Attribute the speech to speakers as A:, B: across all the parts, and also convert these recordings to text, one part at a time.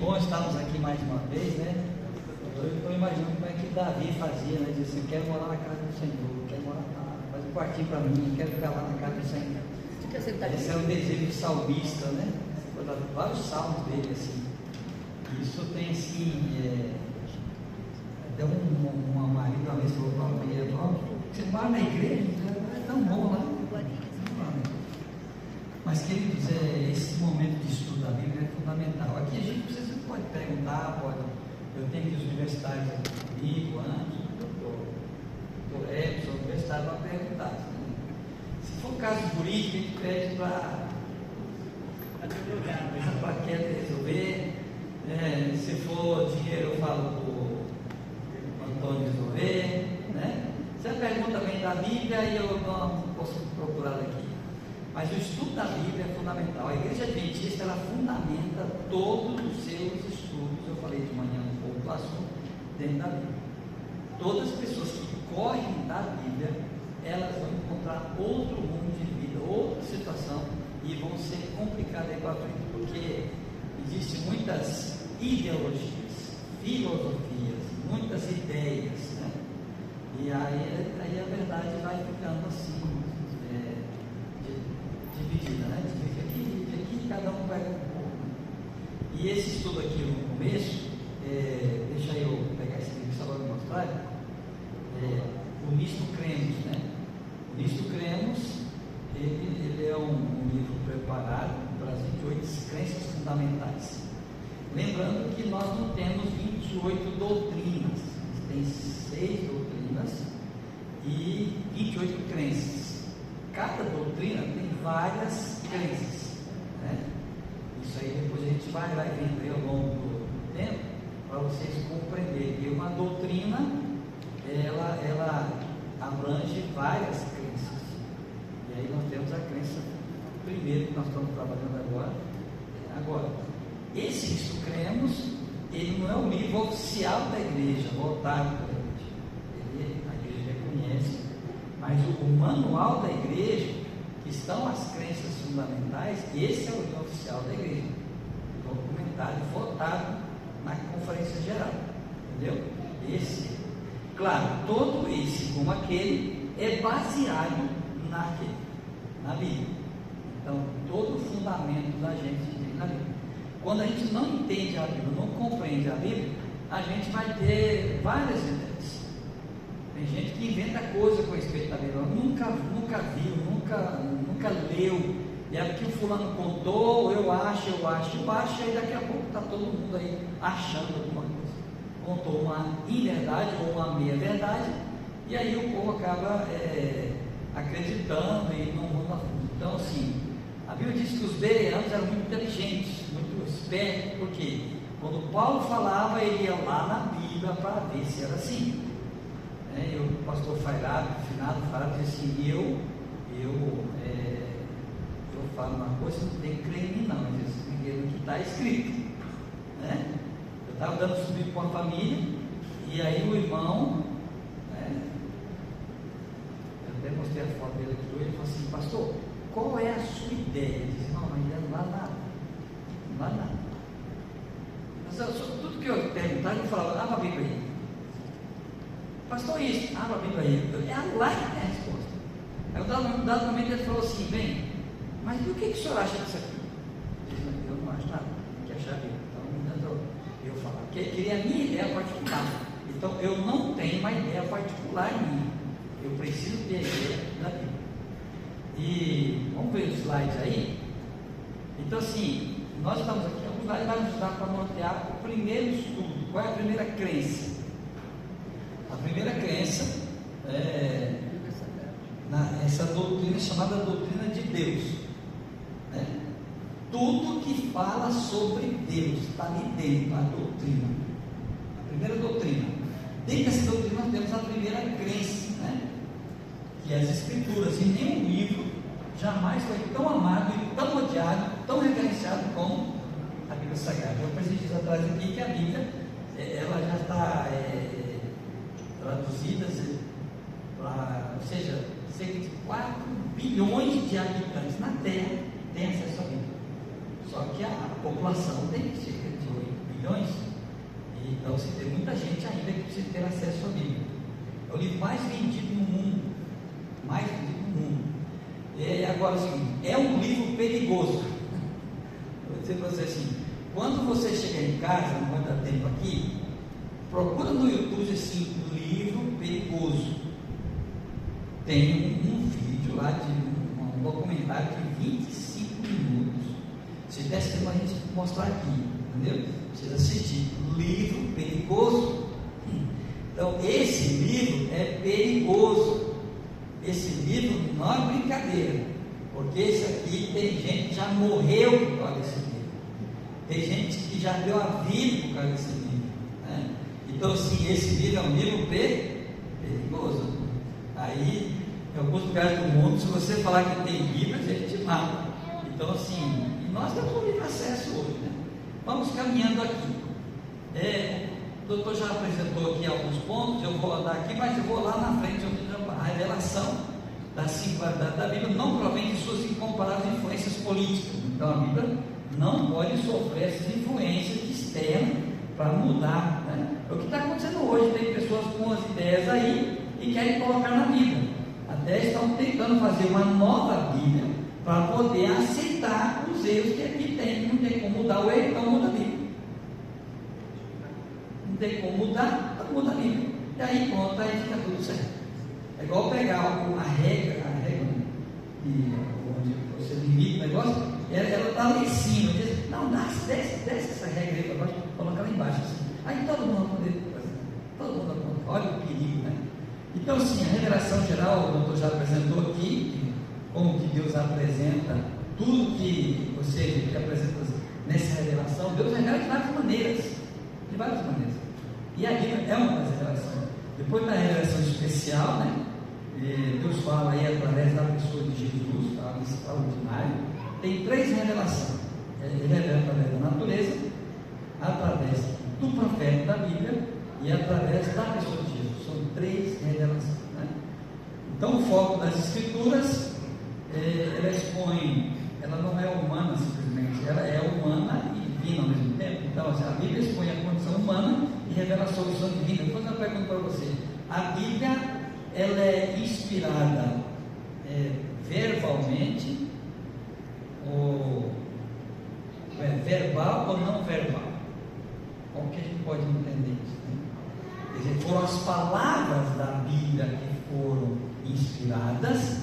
A: bom estarmos aqui mais uma vez, né? Eu estou imaginando como é que Davi fazia, né? Dizia assim: quero morar na casa do Senhor, quero morar lá, faz um quartinho para mim, quero ficar lá na casa do Senhor. Esse é o desejo do salmista, né? Vários salmos dele, assim. Isso tem, assim, até uma marido uma vez falou para uma mulher: você mora na igreja? É tão bom lá. Mas, queridos, esse momento de estudo da Bíblia é fundamental. Aqui a gente pode perguntar, eu tenho que os universitários aqui comigo, antes, o doutor Edson, o universitário, vai perguntar. Né? Se for caso jurídico, a gente pede para a Kézia resolver. Se for dinheiro, eu falo para o Antônio resolver. Né? Se a pergunta vem da Bíblia, eu não posso procurar aqui. Mas o estudo da Bíblia é fundamental. A Igreja Adventista, ela fundamenta todos os seus estudos. Eu falei de manhã um pouco do assunto dentro da Bíblia. Todas as pessoas que correm da Bíblia, elas vão encontrar outro rumo de vida, outra situação, e vão ser complicadas aí para frente, porque existem muitas ideologias, filosofias, muitas ideias, né? E aí a verdade vai ficando assim, dividida, né? Divide aqui, cada um pega um pouco. Né? E esse estudo aqui no começo, deixa eu pegar esse livro só para mostrar. O Nisto Cremos, né? O Nisto Cremos, ele é um livro preparado para as 28 crenças fundamentais. Lembrando que nós não temos 28 doutrinas, tem 6 doutrinas e 28 crenças. Cada doutrina tem várias crenças, né? Isso aí depois a gente vai vendo ao longo do tempo, para vocês compreenderem que uma doutrina, ela abrange várias crenças. E aí nós temos a crença primeiro que nós estamos trabalhando agora. Esse Isto Cremos, ele não é o livro oficial da igreja, voltado para a igreja. A igreja reconhece, mas o manual da igreja, que estão as crenças fundamentais, esse é o livro oficial da igreja, documentado e votado na conferência geral, entendeu? Esse, claro, todo esse como aquele é baseado na Bíblia. Então, todo o fundamento da gente tem na Bíblia. Quando a gente não entende a Bíblia, não compreende a Bíblia, a gente vai ter várias ideias. Tem gente que inventa coisa com respeito da Bíblia, nunca viu, nunca leu, e é porque o fulano contou, eu acho, e aí daqui a pouco está todo mundo aí achando alguma coisa. Contou uma inverdade ou uma meia-verdade, e aí o povo acaba acreditando e não vão a fundo. Então, assim, a Bíblia diz que os bereanos eram muito inteligentes, muito espertos, porque quando Paulo falava, ele ia lá na Bíblia para ver se era assim. O pastor Fairado, finado Fairado, disse assim: eu falo uma coisa, não tem que crer em mim, não, mas isso no que está escrito, né? Eu estava dando subir para uma família, e aí o irmão, eu até mostrei a foto dele aqui, ele falou assim: pastor, qual é a sua ideia? Ele disse: não, ainda não há nada. Mas tudo que eu perguntava, eu falava: abra a Bíblia aí. Pastor, isso, abra a Bíblia aí. É lá que tem a resposta. Aí um dado momento ele falou assim: bem, mas o que o senhor acha disso aqui? Eu disse: eu não acho nada, tem que achar a Bíblia. Então eu falava, porque ele queria a minha ideia particular. Então eu não tenho uma ideia particular minha, eu preciso ter a ideia da Bíblia. E vamos ver os slides aí. Então, assim, nós estamos aqui, alguns slides vai nos ajudar para nortear o primeiro estudo. Qual é a primeira crença? A primeira crença essa doutrina chamada doutrina de Deus, né? Tudo que fala sobre Deus está ali dentro, a doutrina. A primeira doutrina. Dentro dessa doutrina nós temos a primeira crença, né? Que é as Escrituras. E nenhum livro jamais foi tão amado e tão odiado, tão reverenciado como a Bíblia Sagrada. Eu preciso atrás aqui que a Bíblia ela já está traduzida para, ou seja, cerca de 4 bilhões de habitantes na Terra têm acesso à Bíblia. Só que a população tem cerca de 8 milhões, então você tem muita gente ainda que precisa ter acesso à Bíblia. É o livro mais vendido no mundo. Mais vendido no mundo. Agora, assim, é um livro perigoso. Vou dizer para você assim: quando você chegar em casa, não vai dar tempo aqui, procura no YouTube assim, livro perigoso. Tem um vídeo lá de um documentário de 25 minutos. Se desse tempo a gente mostrar aqui, entendeu? Precisa assistir. Livro perigoso. Então, esse livro é perigoso. Esse livro não é brincadeira, porque esse aqui tem gente que já morreu por causa desse livro. Tem gente que já deu a vida por causa desse livro, né? Então, assim, esse livro é um livro perigoso. Aí, em alguns lugares do mundo, se você falar que tem Bíblia, a gente te mata. Então, assim, e nós temos um livre acesso hoje, né? Vamos caminhando aqui. O doutor já apresentou aqui alguns pontos, eu vou andar aqui, mas eu vou lá na frente, onde a revelação da singularidade da Bíblia não provém de suas incomparáveis influências políticas. Então, a Bíblia não pode sofrer essas influências externas para mudar, né? É o que está acontecendo hoje. Tem pessoas com as ideias aí e querem colocar na Bíblia. Até estão tentando fazer uma nova Bíblia para poder aceitar os erros que aqui tem. Não tem como mudar o erro, então muda a Bíblia. Não tem como mudar, então muda a Bíblia. E aí pronto, aí fica tudo certo. É igual pegar a regra onde você limita o negócio, ela está lá em cima, diz: não, desce essa regra aí para baixo, coloca lá embaixo assim. Aí todo mundo vai poder fazer, todo mundo vai poder. Olha o perigo, né? Então, sim, a revelação geral, o doutor já apresentou aqui, como que Deus apresenta tudo que você apresenta nessa revelação. Deus revela de várias maneiras, e a Bíblia é uma das revelações. Depois da revelação especial, né? Deus fala aí através da pessoa de Jesus, algo extraordinário. Tem 3 revelações. Ele revela através da natureza, através do profeta da Bíblia e através da pessoa de Jesus. São 3 revelações, né? Então, o foco das Escrituras, ela expõe, ela não é humana simplesmente, ela é humana e divina ao mesmo tempo. Então, assim, a Bíblia expõe a condição humana e revela a solução divina. Vou fazer uma pergunta para você: a Bíblia, ela é inspirada verbalmente, ou verbal ou não verbal? Como que a gente pode entender isso, né? Quer dizer, foram as palavras da Bíblia que foram inspiradas,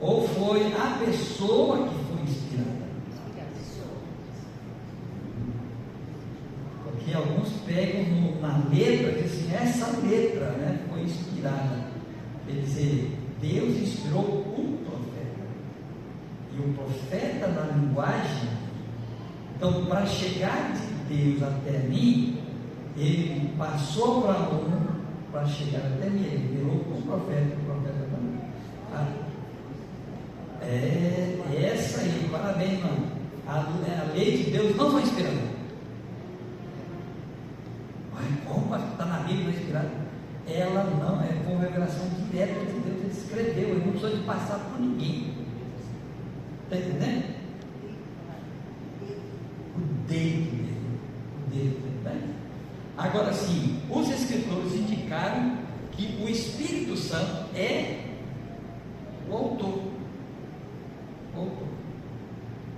A: ou foi a pessoa que foi inspirada? Porque alguns pegam na letra e dizem assim: essa letra, né, foi inspirada. Quer dizer, Deus inspirou o profeta, e o profeta na linguagem. Então, para chegar de Deus até mim, ele passou para um para chegar até mim. Ele virou o profeta para mim. Essa aí, parabéns, mano. A lei de Deus não foi inspirada. Como está na Bíblia inspirada? Ela não foi uma revelação direta de Deus. Ele escreveu, ele não precisou de passar por ninguém. Está entendendo? O dedo dele, né? Agora sim, os escritores indicaram que o Espírito Santo é o autor.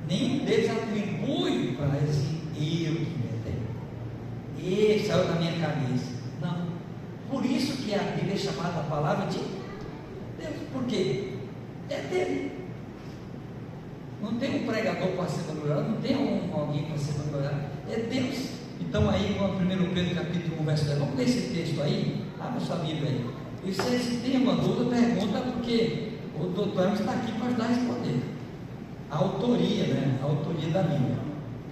A: Nenhum deles atribui para ele assim: eu que me ele saiu da minha cabeça. Não. Por isso que a Bíblia é chamada a palavra de Deus. Por quê? É dele. Não tem um pregador para ser glorificado, não tem alguém para ser glorificado. É Deus. Então aí, no 1 Pedro capítulo 1, verso 10, vamos ler esse texto aí. Abre sua Bíblia aí. E se tem alguma dúvida, pergunta, porque o doutor Hermes está aqui para ajudar a responder. A autoria, né? A autoria da Bíblia.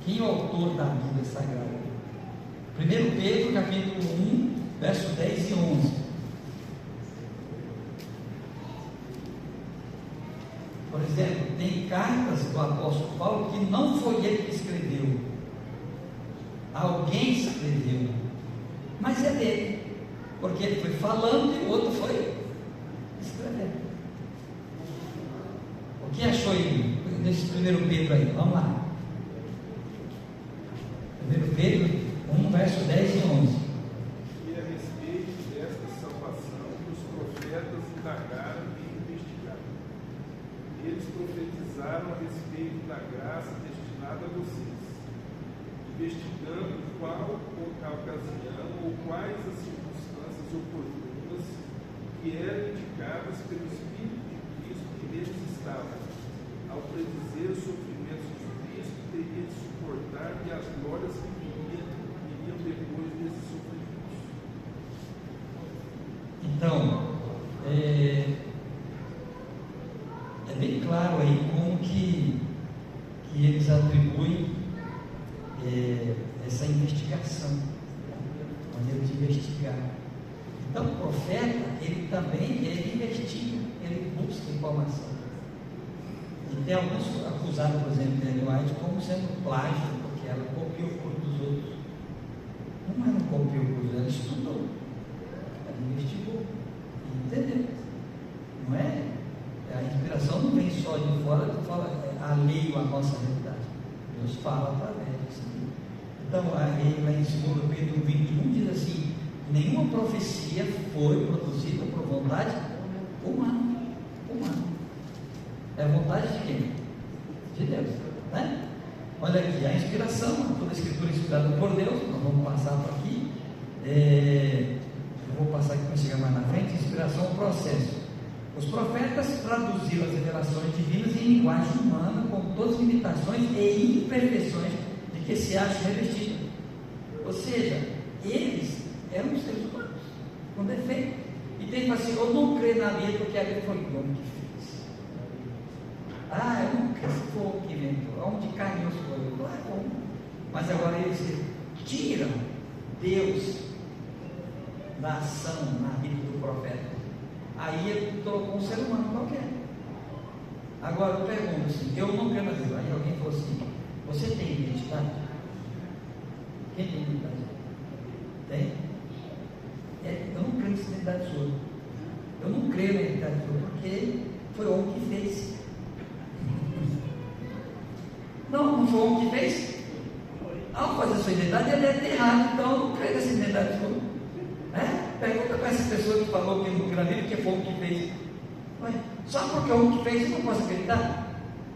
A: Quem é o autor da Bíblia Sagrada? 1 Pedro capítulo 1, verso 10 e 11. Por exemplo, tem cartas do apóstolo Paulo que não foi ele que escreveu. Alguém escreveu. Mas é dele. Porque ele foi falando e o outro foi escrevendo. O que achou aí nesse 1 Pedro aí? Vamos lá. Pedro 1, verso 10 e 11.
B: E a respeito desta salvação que os profetas indagaram e investigaram. Eles profetizaram a respeito da graça destinada a vocês, investigando qual a ocasião ou quais as circunstâncias oportunas que eram indicadas pelo Espírito de Cristo que neles estava, ao predizer os sofrimentos de Cristo, teria de suportar e as glórias que viriam depois desses sofrimentos.
A: Então, é bem claro aí como que eles atribuem essa investigação, maneira de investigar. Então, o profeta, ele também investiga, ele busca informação. E tem alguns acusados, por exemplo, de Ellen White como sendo plágio, porque ela copiou o corpo dos outros. Não é não copiou o corpo dos outros, ela estudou, ela investigou, entendeu? Não é? A inspiração não vem só de fora, alheio à nossa realidade. Deus fala através disso. Então, lá em 2 Pedro 21 diz assim: nenhuma profecia foi produzida por vontade humana. É a vontade de quem? De Deus, né? Olha aqui, a inspiração, toda a escritura é inspirada por Deus. Nós vamos passar por aqui. Eu vou passar aqui para chegar mais na frente. Inspiração é um processo. Os profetas traduziram as revelações divinas em linguagem humana, com todas as limitações e imperfeições de que se acha revestido. Ou seja, eles eram seres humanos, com defeito. E tem que falar assim: eu não creio na Bíblia porque a Bíblia foi o homem que fez. Eu não creio se foi o que inventou, onde caiu as coisas. Não é bom. Mas agora eles tiram Deus da ação na vida do profeta. Aí ele colocou um ser humano qualquer. Agora eu pergunto assim: eu não creio na Bíblia. Aí alguém falou assim: você tem identidade? Quem tem identidade? Tem? Eu não creio nessa identidade sua. Eu não creio na identidade sua, porque foi o homem que fez. Não foi o homem que fez. Ao fazer a sua identidade, ele deve ter errado. Então eu não creio nessa identidade sua. Pergunta para essa pessoa que falou que não crê na Bíblia, que foi o homem que fez. Só porque é o homem que fez, eu não posso acreditar?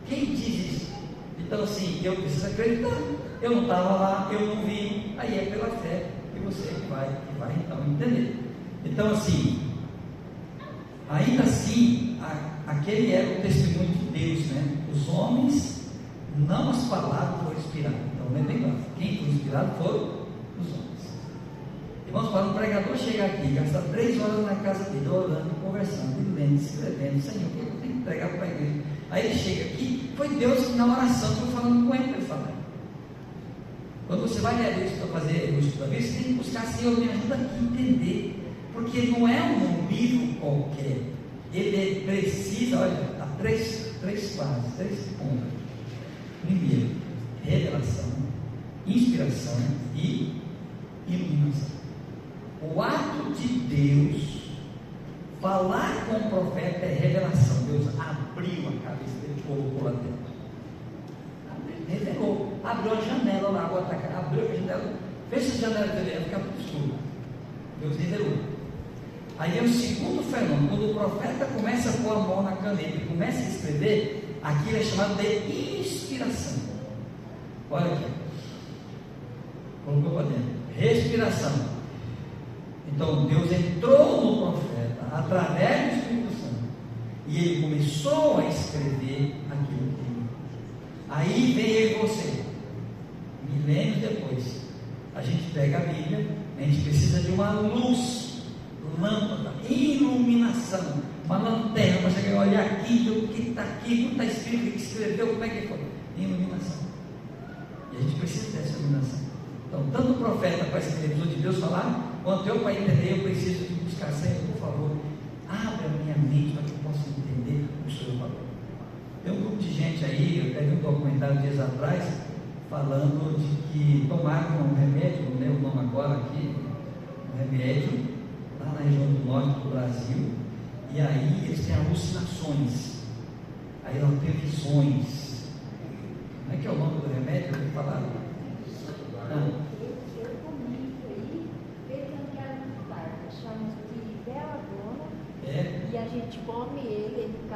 A: Quem diz isso? Então assim, eu preciso acreditar. Eu não estava lá, eu não vi. Aí é pela fé que você vai então entender. Então assim, ainda assim, aquele era o testemunho de Deus, né? Os homens, não as palavras foram inspiradas. Então não é bem claro. Quem foi inspirado foram os homens. Irmãos, para um pregador chegar aqui, gastar 3 horas na casa dele, orando, conversando, lendo, escrevendo: Senhor, o que eu tenho que pregar para a igreja? Aí ele chega aqui, foi Deus que na oração foi falando com ele para ele falar. Quando você vai ler isso para fazer o estudo da Bíblia, você tem que buscar: Senhor, me ajuda aqui a entender, porque não é um livro qualquer. Ele precisa, olha, há três fases, 3 pontos. Primeiro, revelação, inspiração e iluminação. O ato de Deus falar com o profeta é revelação. Deus abriu a cabeça dele, colocou lá dentro. Revelou, abriu a janela lá, abriu a janela, fecha a janela dele, vai ficar tudo escuro. Deus revelou. Aí é o segundo fenômeno: quando o profeta começa a pôr a mão na caneta e começa a escrever, aquilo é chamado de inspiração. Olha aqui, colocou para dentro, respiração. Então Deus entrou no profeta através do Espírito Santo e ele começou a escrever aquilo que ele. Aí vem eu e você, milênios depois, a gente pega a Bíblia, a gente precisa de uma luz, lâmpada, iluminação, uma lanterna para chegar e olhar aqui, o que está aqui, como está escrito, o que escreveu, como é que foi? Iluminação. E a gente precisa dessa iluminação. Então, tanto o profeta para essa televisão de Deus falar, quanto eu para entender, eu preciso de buscar: Senhor, por favor, abre a minha mente para que eu possa entender o Senhor falou. Tem um grupo de gente aí, eu até vi um documentário dias atrás, falando de que tomaram um remédio, não lembro o nome agora aqui, um remédio, lá na região do norte do Brasil, e aí eles têm alucinações, aí não tem visões. Como é que é o nome do remédio? Eu vou falar. Não.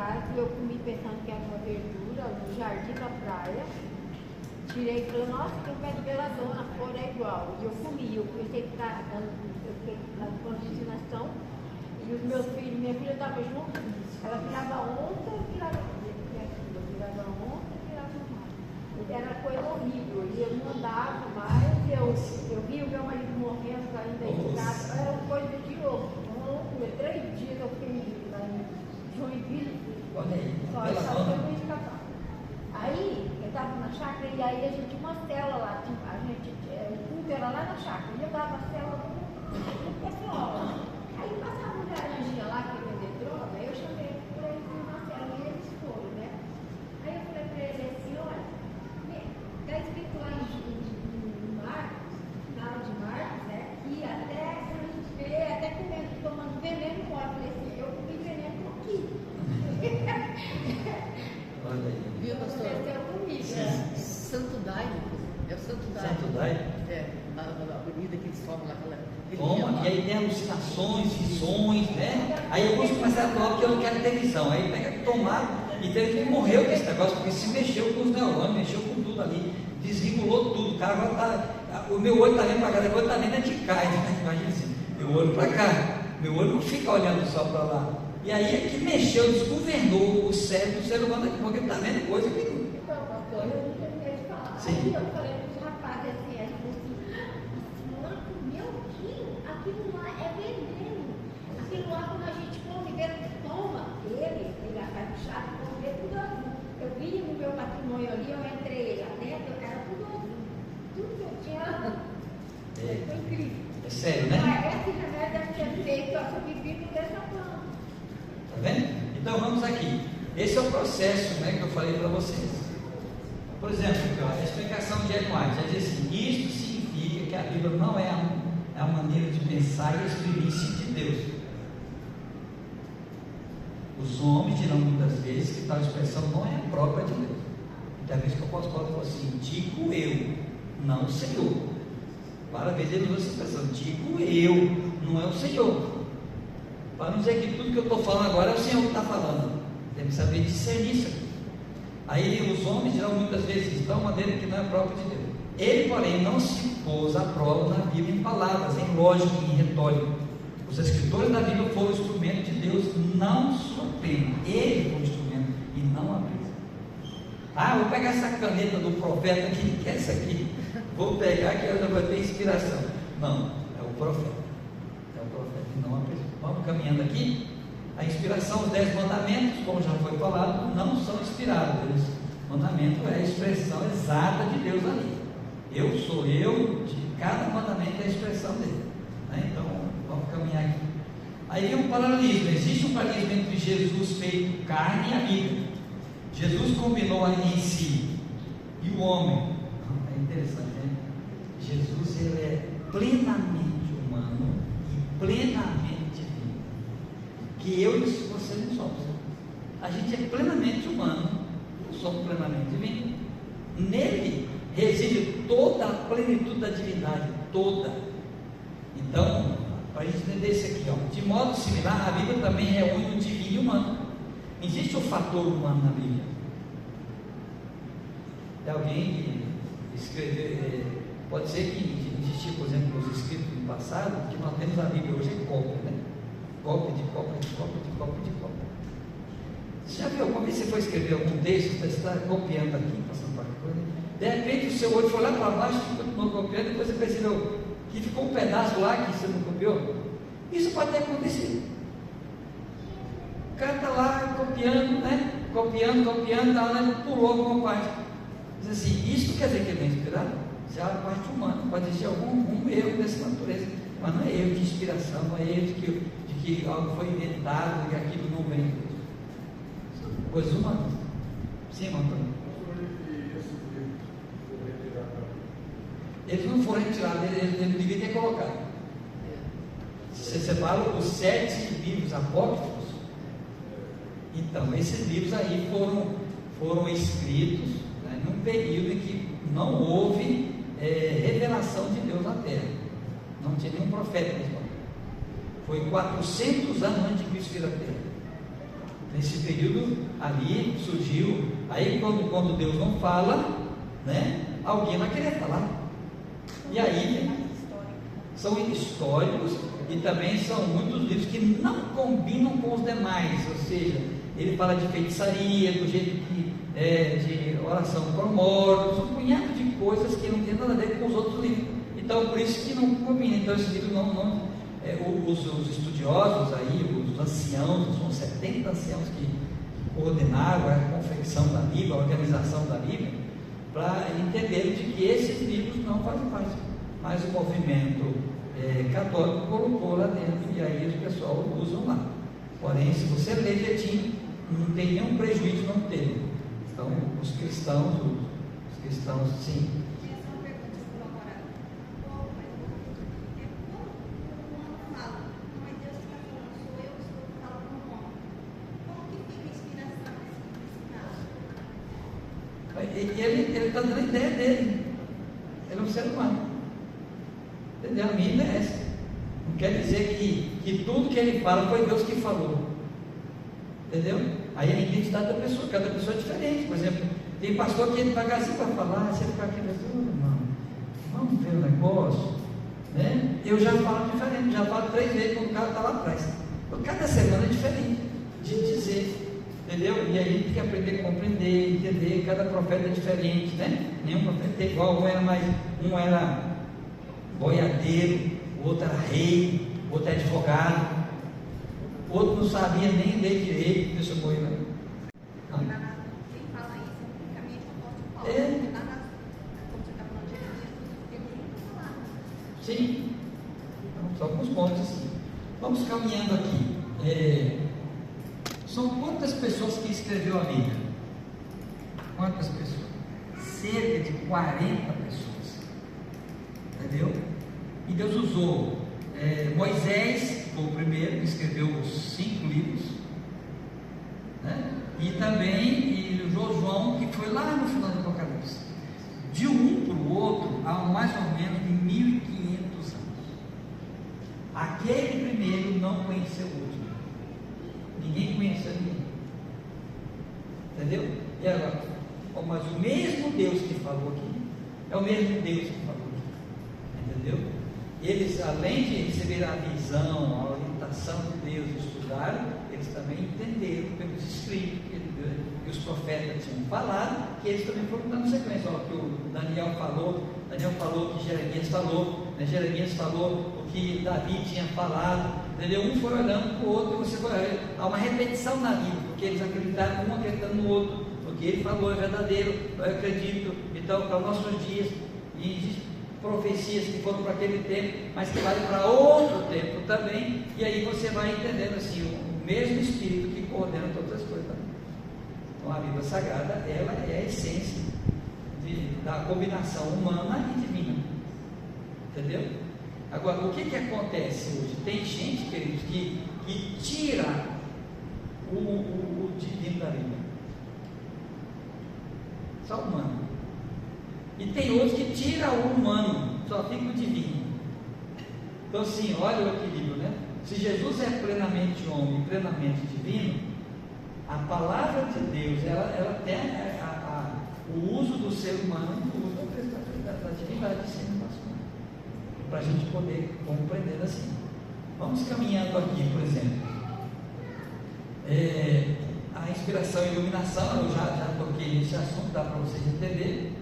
C: casa e eu comi pensando que era uma verdura no jardim da praia. Tirei e falei, nossa, que pé de beladona, a cor é igual. E eu comi, eu comecei a ficar dando alucinação. E os meus filhos, minha filha estava junto, ela virava onça, eu virava onça, eu virava mais. Era coisa horrível, e eu não andava mais, eu vi o meu marido morrendo ainda em casa, era coisa de louco. 3 dias eu fiquei lá em Joinville, só que eu não escapar. Aí, eu estava na chácara e aí a gente tinha uma cela lá, o culto era lá na chácara, e eu dava a cela no pessoal. Aí passava um garaginho lá que ia vender droga, eu chamei para eles ir na cela e eles foram, né? Aí eu falei para ele assim, olha, está escrito lá em Marcos, final de Marcos, né? Que até a gente vê, até comendo, tomando veneno fora. Eu falei assim, eu comi veneno aqui.
A: Olha aí.
D: Viu, pastor? Santo Daime. É o Santo Daime.
A: Santo Daime?
D: É, a avenida que eles formam lá.
A: Toma, e aí tem alucinações, visões, né? Aí alguns começaram a falar que eu não quero ter visão. Aí pega tomar e teve que morreu com esse negócio, porque se mexeu com os neurônios, mexeu com tudo ali, desregulou tudo. O cara agora tá. O meu olho está vendo para cá, o olho está vendo de cá. Imagina assim, meu olho para cá, meu olho não fica olhando só para lá. E aí é que mexeu, desgovernou o cérebro do ser humano aqui, porque ele está vendo coisa que não.
C: Então, pastor, eu não terminei de falar.
A: Sim.
C: Aí eu falei para os rapazes assim, a senhora comeu aquilo lá é veneno. Aquilo lá, quando a gente come, toma ele já faz chato, come tudo azul. Eu vi no meu patrimônio ali, eu entrei lá dentro, era tudo azul. Tudo que eu tinha, foi incrível.
A: É sério, né?
C: Mas esse remédio deve ter feito a sobreviver dessa planta.
A: Tá vendo? Então vamos aqui. Esse é o processo, né, que eu falei para vocês. Por exemplo, aqui, ó, a explicação de Ellen White, ela diz assim: isto significa que a Bíblia não é a maneira de pensar e exprimir-se de Deus. Os homens dirão muitas vezes que tal expressão não é a própria de Deus. Muitas vezes que o apóstolo Paulo falou assim: digo eu, não o Senhor. Para ver ele usa essa expressão, digo eu, não é o Senhor. Para não dizer que tudo que eu estou falando agora é o Senhor que está falando. Tem que saber discernir isso aqui. Aí os homens dirão muitas vezes, de uma maneira que não é própria de Deus. Ele, porém, não se pôs à prova na Bíblia em palavras, em lógica, em retórica. Os escritores da Bíblia foram instrumento de Deus, não sua pena. Ele foi o instrumento e não a Bíblia. Ah, vou pegar essa caneta do profeta que quer essa aqui. Vou pegar que ela vai ter inspiração. Não, é o profeta. É o profeta e não a Bíblia. Vamos caminhando aqui. A inspiração, os 10 mandamentos, como já foi falado, não são inspirados. O mandamento é a expressão exata de Deus ali. Eu sou eu, de cada mandamento é a expressão dele. Né? Então, vamos caminhar aqui. Aí vem um paralelismo. Existe um paralelismo entre Jesus feito carne e a Bíblia. Jesus combinou a em si e o homem. É interessante, né? Jesus, ele é plenamente humano e plenamente divino. Que eu e você não somos. A gente é plenamente humano, não somos plenamente divino. Nele reside toda a plenitude da divindade, toda. Então, para a gente entender isso aqui, ó, de modo similar, a Bíblia também reúne o divino e o humano. Existe o fator humano na Bíblia. Tem alguém que escreveu, pode ser que existia, por exemplo, nos escritos do passado, que nós temos a Bíblia hoje é cópia, né? Cópia de cópia de cópia de cópia de cópia. Você já viu, como você foi escrever algum texto, você está copiando aqui, passando para coisa, de repente o seu olho foi lá para baixo, continuou copiando, depois você percebeu que ficou um pedaço lá que você não copiou. Isso pode ter acontecido. O cara está lá copiando, né? Copiando, tá lá, pulou alguma parte. Diz assim, isso quer dizer que ele é inspirado? Isso é a parte humana, pode existir algum erro dessa natureza, mas não é erro de inspiração, não é erro de que algo foi inventado e que aquilo não vem. São coisas humanas. Sim, Antônio? Eles não foram retirados, ele não devia ter colocado. Você separa os 7 livros apócrifos. Então, esses livros aí foram escritos, né, num período em que não houve revelação de Deus na terra. Não tinha nenhum profeta nesse momento. Foi 400 anos antes de Cristo vir à terra. Nesse período ali surgiu, aí quando Deus não fala, né, alguém vai querer falar. E aí são históricos e também são muitos livros que não combinam com os demais, ou seja, ele fala de feitiçaria, do jeito que de oração por mortos, um punhado de coisas que não tem nada a ver com os outros livros. Então por isso que não combina. Então esse livro os estudiosos aí, os anciãos, são 70 anciãos que coordenaram a confecção da Bíblia, a organização da Bíblia, para entenderem de que esses livros não fazem parte, mas o movimento católico colocou lá dentro, e aí o pessoal usam lá. Porém, se você ler direitinho, não tem nenhum prejuízo não ter. Então, os cristãos, sim. Ele está dando a ideia dele. Ele é um ser humano. Entendeu? A minha ideia é essa. Não quer dizer que tudo que ele fala foi Deus que falou. Entendeu? Aí a identidade da pessoa, cada pessoa é diferente. Por exemplo, tem pastor que ele devagarzinho para falar, você fica aqui, irmão, vamos ver o negócio, né? Eu já falo diferente, já falo 3 vezes quando o cara está lá atrás. Então, cada semana é diferente de dizer. Entendeu? E aí a gente tem que aprender a compreender, entender, cada profeta é diferente, né? Nenhum profeta é igual, um era boiadeiro, o outro era rei, o outro era advogado, o outro não sabia nem ler direito, deixa eu morrer, né?
E: Quem fala isso é unicamente o apóstolo Paulo.
A: É.
E: Quando você está falando de Jeremias, eu não falar.
A: Sim. Então, só alguns pontos assim. Vamos caminhando aqui. São quantas pessoas que escreveu a Bíblia? Quantas pessoas? Cerca de 40 pessoas. Entendeu? E Deus usou Moisés, foi o primeiro que escreveu os 5 livros, né? E também Josué, que foi lá no final do Apocalipse. De um para o outro, há mais ou menos 1500 anos. Aquele primeiro não conheceu o último. Ninguém conhecia ninguém. Entendeu? E agora, mas o mesmo Deus que falou aqui é o mesmo Deus que falou aqui. Entendeu? Eles, além de receber a visão, a orientação de Deus, estudaram, eles também entenderam pelos escritos que os profetas tinham falado, que eles também foram dando sequência. Ó, que o Daniel falou que Jeremias falou, né? Jeremias falou o que Davi tinha falado, entendeu? Um foi olhando para o outro, e você vai, há uma repetição na Bíblia, porque eles acreditaram, um acreditando no outro, porque ele falou é verdadeiro, eu acredito. Então, para os nossos dias, e existem profecias que foram para aquele tempo, mas que valem para outro tempo também, e aí você vai entendendo assim, o mesmo Espírito que coordena todas as coisas também. Então, a Bíblia Sagrada, ela é a essência da combinação humana e divina. Entendeu? Agora, o que acontece hoje? Tem gente, queridos, que tira o divino da Bíblia. Só o humano. E tem outros que tiram o humano, só fica o divino. Então, assim, olha o equilíbrio, né? Se Jesus é plenamente homem e plenamente divino, a palavra de Deus, ela tem o uso do ser humano, o uso da divindade de ser masculino, para a gente poder compreender assim. Vamos caminhando aqui, por exemplo. A inspiração e iluminação, eu já toquei nesse assunto, dá para vocês entenderem.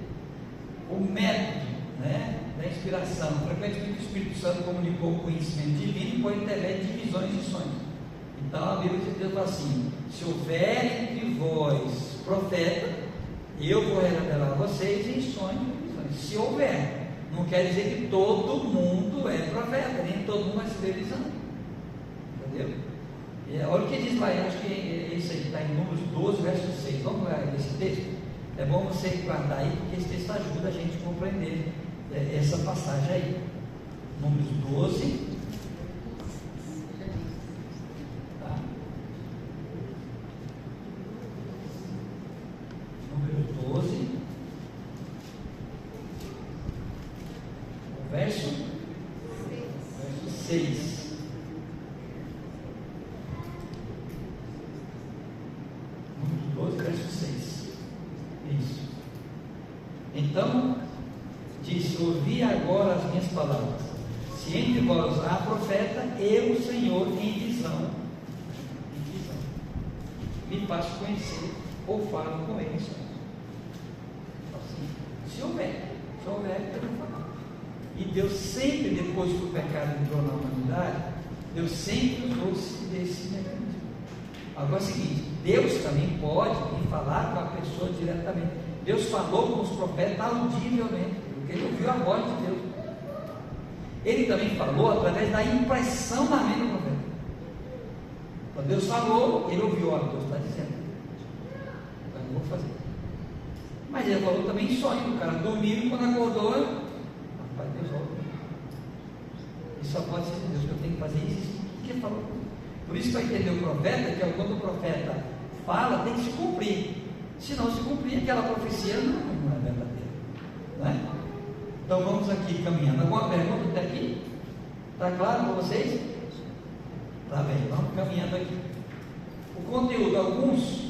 A: O método, né, da inspiração, frequentemente o Espírito Santo comunicou o conhecimento divino por intermédio de visões e sonhos. Então a Bíblia de Deus fala assim: se houver entre vós profeta, eu vou revelar a vocês em sonhos e visões. Se houver, não quer dizer que todo mundo é profeta, nem todo mundo vai se ver visão. Entendeu? Olha o que diz lá, eu acho que isso aí está em Números 12, verso 6. Vamos lá esse texto? É bom você guardar aí, porque esse texto ajuda a gente a compreender essa passagem aí. Números 12. Tá? Números 12. Verso 6. Então, diz: ouvi agora as minhas palavras. Se entre vós há profeta, eu, Senhor, em visão, me faço conhecer, ou falo com eles. Assim, se houver, eu vou falar. E Deus sempre, depois que o pecado entrou na humanidade, Deus sempre usou-se desse mecanismo. Agora é o seguinte: Deus também pode vir falar com a pessoa diretamente. Deus falou com os profetas audivelmente, porque ele ouviu a voz de Deus. Ele também falou através da impressão na mente do profeta. Quando Deus falou, ele ouviu: ó, Deus está dizendo, então eu vou fazer. Mas ele falou também em sonho. O cara dormindo, quando acordou, rapaz, Deus falou. Isso só pode ser de Deus, que eu tenho que fazer isso. O que ele falou? Por isso, para entender o profeta, que é quando o profeta fala, tem que se cumprir. Se não se cumprir, aquela profecia não é verdadeira. Não é? Então vamos aqui caminhando. Alguma pergunta até aqui? Está claro para vocês? Está bem, vamos caminhando aqui. O conteúdo, alguns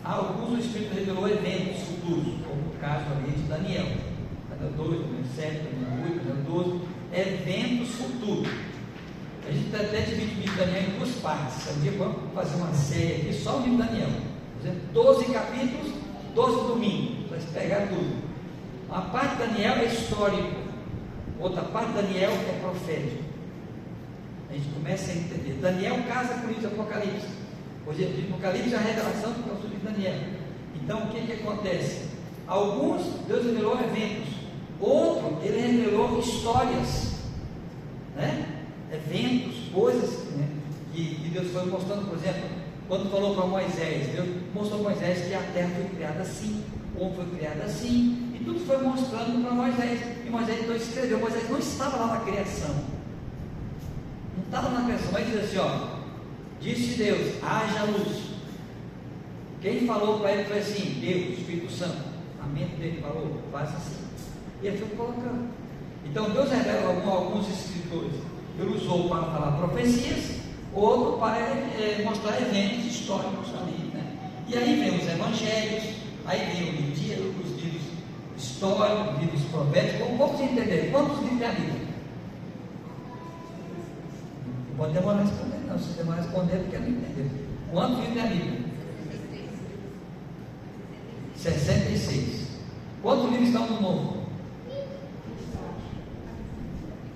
A: o Espírito revelou eventos futuros, como o caso ali de Daniel. Daniel 2, Daniel 7, Daniel 8, Daniel 12. Eventos futuros. A gente até divide o livro de Daniel em duas partes. Um dia vamos fazer uma série aqui, só o livro de Daniel. 12 capítulos, 12 domingos, para pegar tudo. Uma parte de Daniel é histórico, outra parte de Daniel é profético. A gente começa a entender. Daniel casa com o livro de Apocalipse. Hoje, o livro de Apocalipse é a revelação do livro de Daniel. Então, o que acontece? Alguns, Deus revelou eventos, outro, ele revelou histórias, né? Eventos, coisas, né? que Deus foi mostrando. Por exemplo, quando falou para Moisés, Deus mostrou para Moisés que a terra foi criada assim, o homem foi criado assim, e tudo foi mostrando para Moisés. E Moisés então escreveu. Moisés não estava lá na criação, não estava na criação, mas diz assim: ó, disse Deus, haja luz. Quem falou para ele foi assim: Deus, Espírito Santo. A mente dele falou, faça assim. E ele foi colocando. Então Deus revela alguns escritores. Ele usou para falar profecias, outro para mostrar eventos históricos ali, né? E aí vem os evangelhos, aí vem os livros históricos, livros proféticos. Vamos entender quantos livros tem a Bíblia? Não pode demorar a responder, não. Se demorar a responder, porque não entendeu. Quantos livros tem a Bíblia? 66. Quantos livros estão no Novo?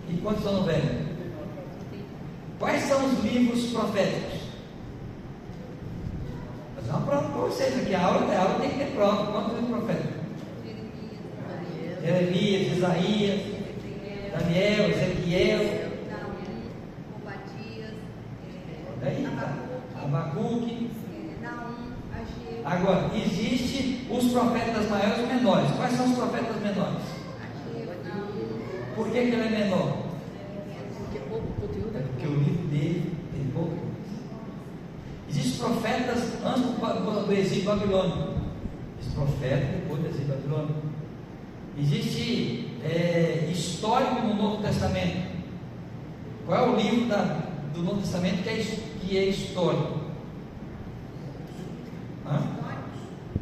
A: E quantos estão no Velho? Quais são os livros proféticos? Vou fazer uma prova para vocês aqui. A aula tem que ter prova. Quantos livros proféticos? Jeremias, Isaías, Daniel, Ezequiel, daí, Abacuque. Agora, existem os profetas maiores e menores. Quais são os profetas menores? Por que ele é menor? Porque o livro dele tem pouco. Existem profetas antes do exílio babilônico. Existe profeta depois do exílio babilônico. Existe histórico no Novo Testamento. Qual é o livro do Novo Testamento que é histórico?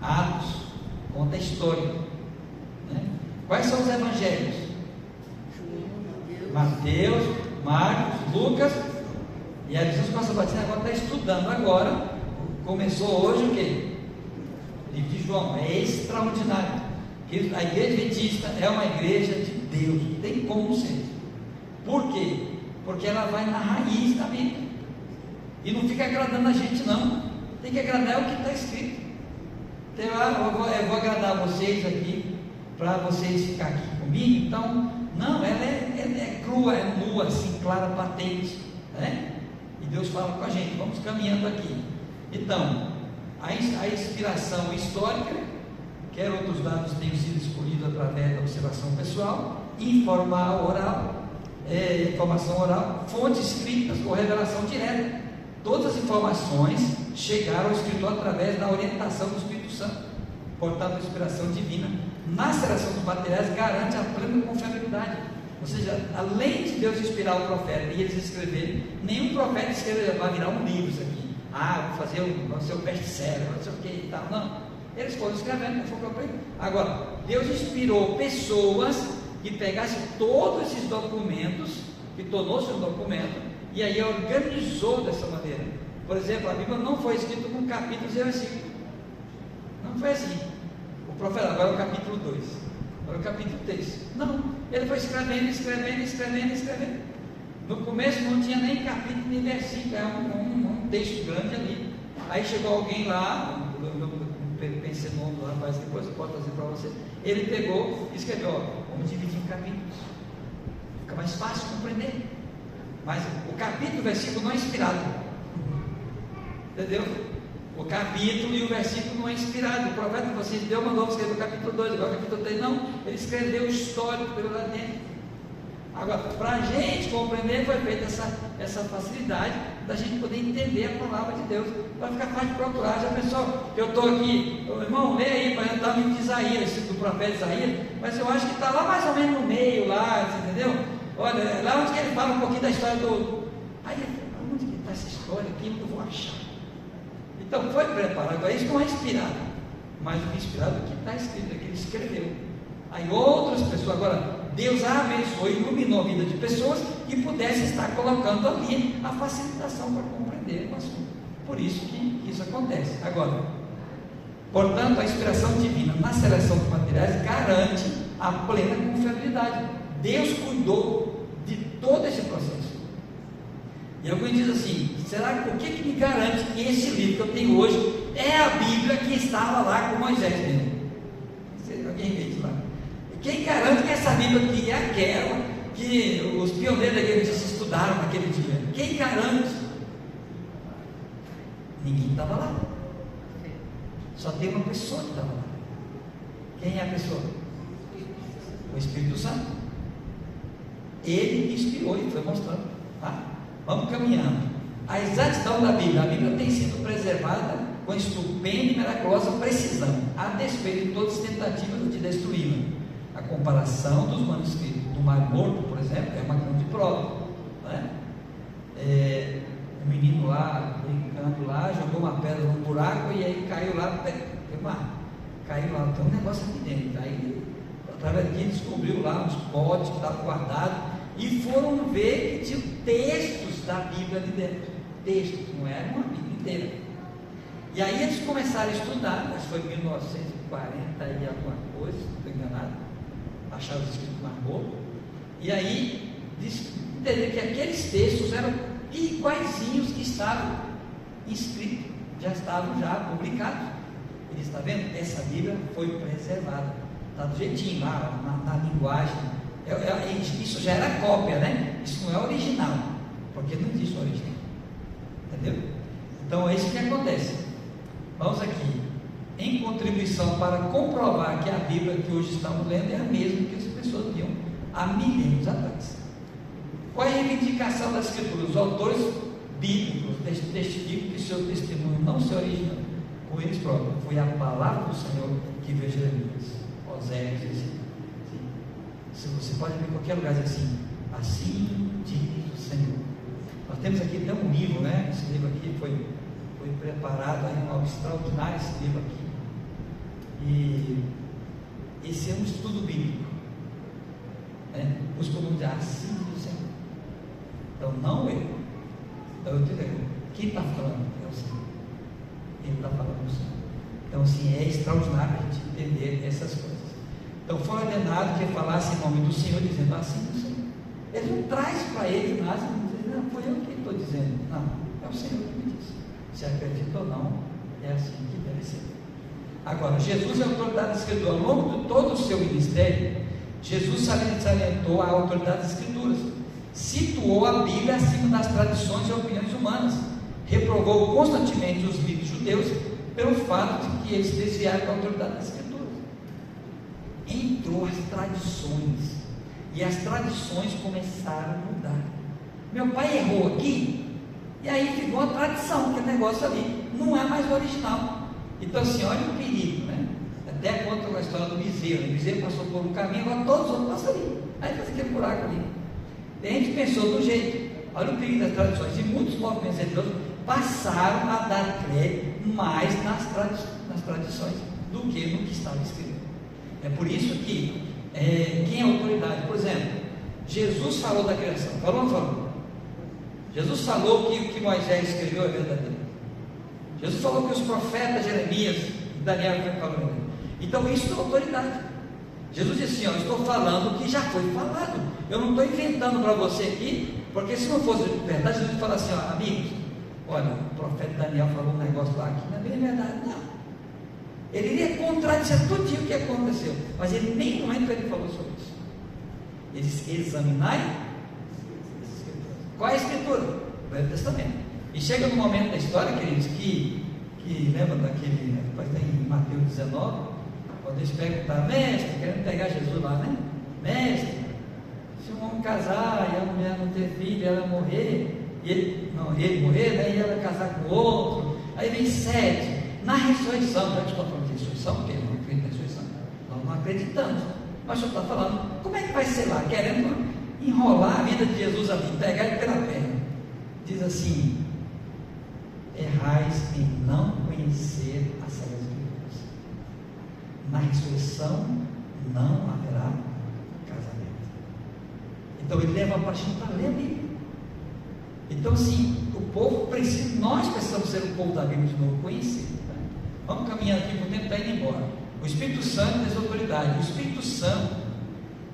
A: Atos, conta a história, né? Quais são os evangelhos? Mateus, Marcos, Lucas. E a Jesus Costa Batista agora está estudando agora. Começou hoje o quê? O livro de João. É extraordinário. A igreja adventista é uma igreja de Deus, não tem como ser. Por quê? Porque ela vai na raiz da Bíblia e não fica agradando a gente, não. Tem que agradar o que está escrito. Então, eu vou agradar vocês aqui para vocês ficarem aqui comigo. Então, não, ela é crua, é nua, assim, clara, patente, né? E Deus fala com a gente. Vamos caminhando aqui. Então, a inspiração histórica, quer outros dados tenham sido escolhidos através da observação pessoal, informação oral, fontes escritas ou revelação direta. Todas as informações chegaram ao escritor através da orientação do Espírito Santo. Portanto, a inspiração divina na seleção dos materiais garante a plena confiabilidade. Ou seja, além de Deus inspirar o profeta e eles escreverem, nenhum profeta escreve, vai virar um livro isso aqui. Vou fazer vai ser um best-seller, não sei o que e tal. Não. Eles foram escrevendo, agora, Deus inspirou pessoas que pegassem todos esses documentos, que tornou-se um documento, e aí organizou dessa maneira. Por exemplo, a Bíblia não foi escrita com capítulos e versículos. Não foi assim. O profeta, agora é o capítulo 2, agora é o capítulo 3. Não, ele foi escrevendo. No começo não tinha nem capítulo nem versículo, é um texto grande ali. Aí chegou alguém lá, pensei no nome do rapaz, depois eu posso trazer para você. Ele pegou e escreveu: ó, vamos dividir em capítulos, fica mais fácil compreender. Mas o capítulo e o versículo não é inspirado, entendeu? O capítulo e o versículo não é inspirado. O profeta que vocês deu mandou escrever o capítulo 2, agora o capítulo 3 não, ele escreveu o histórico pelo lá dentro. Agora, para a gente compreender, foi feita essa facilidade da gente poder entender a palavra de Deus, para ficar fácil de procurar. Já pensou, eu estou aqui, irmão, lê aí para entrar no livro de Isaías, do profeta Isaías, mas eu acho que está lá mais ou menos no meio, lá, entendeu? Olha, lá onde que ele fala um pouquinho da história do. Aí ele fala: onde que está essa história aqui? Eu vou achar. Então foi preparado. Agora isso não é inspirado, mas o que é inspirado é o que está escrito, é que ele escreveu. Aí outras pessoas, agora Deus abençoou e iluminou a vida de pessoas que pudessem estar colocando ali a facilitação para compreender o assunto. Por isso que isso acontece. Agora, portanto, a inspiração divina na seleção de materiais garante a plena confiabilidade. Deus cuidou de todo esse processo. E alguém diz assim: será que o que me garante que esse livro que eu tenho hoje é a Bíblia que estava lá com Moisés dentro? Alguém entende lá? Quem garante que essa Bíblia aqui é aquela que os pioneiros da igreja se estudaram naquele dia? Quem garante? Ninguém estava lá. Só tem uma pessoa que estava lá. Quem é a pessoa? O Espírito Santo. Ele que inspirou e foi mostrando. Tá? Vamos caminhando. A exatidão da Bíblia. A Bíblia tem sido preservada com estupenda e miraculosa precisão, a despeito de todas as tentativas de destruí-la. A comparação dos manuscritos do Mar Morto, por exemplo, é uma grande prova. Né? O menino lá, brincando lá, jogou uma pedra num buraco e aí caiu lá, caiu lá, tem um negócio aqui dentro. Aí, através daqui, descobriu lá uns potes que estavam guardados e foram ver que tinham textos da Bíblia ali dentro. Textos, não era uma Bíblia inteira. E aí eles começaram a estudar, acho que foi em 1940 e alguma coisa, não estou enganado, acharam os escritos do Mar Morto, e aí entenderam que aqueles textos eram iguaizinhos que estavam escritos, já estavam publicados. Eles estão vendo? Essa Bíblia foi preservada, está do jeitinho lá, na linguagem. Isso já era cópia, né? Isso não é original, porque não existe o original, entendeu? Então é isso que acontece. Vamos aqui, em contribuição para comprovar que a Bíblia que hoje estamos lendo é a mesma que as pessoas liam há milênios atrás. Qual é a reivindicação das Escrituras? Os autores bíblicos testificam que seu testemunho não se origina com eles próprios. Foi a palavra do Senhor que veio Jeremias, Oséias, assim. Se você pode ver em qualquer lugar assim: assim diz o Senhor. Nós temos aqui até um livro, né? Esse livro aqui foi preparado, aí algo extraordinário esse livro aqui. E esse é um estudo bíblico, né? Os comuns dizem: assim diz o Senhor. Então não eu. Então eu digo: quem está falando é o Senhor. Ele está falando o Senhor. Então assim, é extraordinário a gente entender essas coisas. Então foi ordenado que falasse em nome do Senhor, dizendo: assim do Senhor. Ele não traz para ele nada, não foi eu que estou dizendo. Não, é o Senhor que me disse. Se acredita ou não, é assim que deve ser. Agora, Jesus é a autoridade da Escritura. Ao longo de todo o seu ministério, Jesus salientou a autoridade das Escrituras, situou a Bíblia acima das tradições e opiniões humanas, reprovou constantemente os líderes judeus pelo fato de que eles desviaram da autoridade das Escrituras. Entrou as tradições, e as tradições começaram a mudar. Meu pai errou aqui, e aí ficou a tradição, aquele negócio ali não é mais o original. Então assim, olha o perigo, né? Até conta a história do bezerro. O bezerro passou por um caminho, agora todos os outros passam ali, aí faz aquele buraco ali. E a gente pensou do jeito. Olha o perigo das tradições. E muitos movimentos religiosos passaram a dar crédito mais nas tradições. do que no que estava escrito. É por isso que quem é autoridade? Por exemplo, Jesus falou da criação, falou ou não falou? Jesus falou que o que Moisés escreveu é verdadeiro. Jesus falou que os profetas Jeremias e Daniel falaram. Então isso é autoridade. Jesus disse assim: estou falando o que já foi falado. Eu não estou inventando para você aqui, porque se não fosse verdade, Jesus fala assim: amigos, olha, o profeta Daniel falou um negócio lá que não é bem verdade, não. Ele iria contradizer tudo o que aconteceu, mas ele nem no momento ele falou sobre isso. Ele disse: examinai. Qual é a escritura? O Velho Testamento. E chega no momento da história, queridos, que lembra daquele, depois tem em Mateus 19, quando eles perguntaram: mestre, querendo pegar Jesus lá, né? Mestre, se um homem casar e a mulher não ter filho, ela morrer, e ele morrer, né? E ela casar com outro, aí vem 7. Na ressurreição, já que estou falando de ressurreição, porque eu não acredito na ressurreição, nós não acreditamos, mas o senhor está falando, como é que vai ser lá? Querendo enrolar a vida de Jesus ali, pegar ele pela perna. Diz assim: errais em não conhecer as Sagradas Escrituras. Na ressurreição não haverá casamento. Então ele leva a gente para ler a Bíblia. Então sim, nós precisamos ser o povo da Bíblia de novo, conhecer. Vamos caminhando aqui, o tempo está indo embora. O Espírito Santo tem essa autoridade. O Espírito Santo,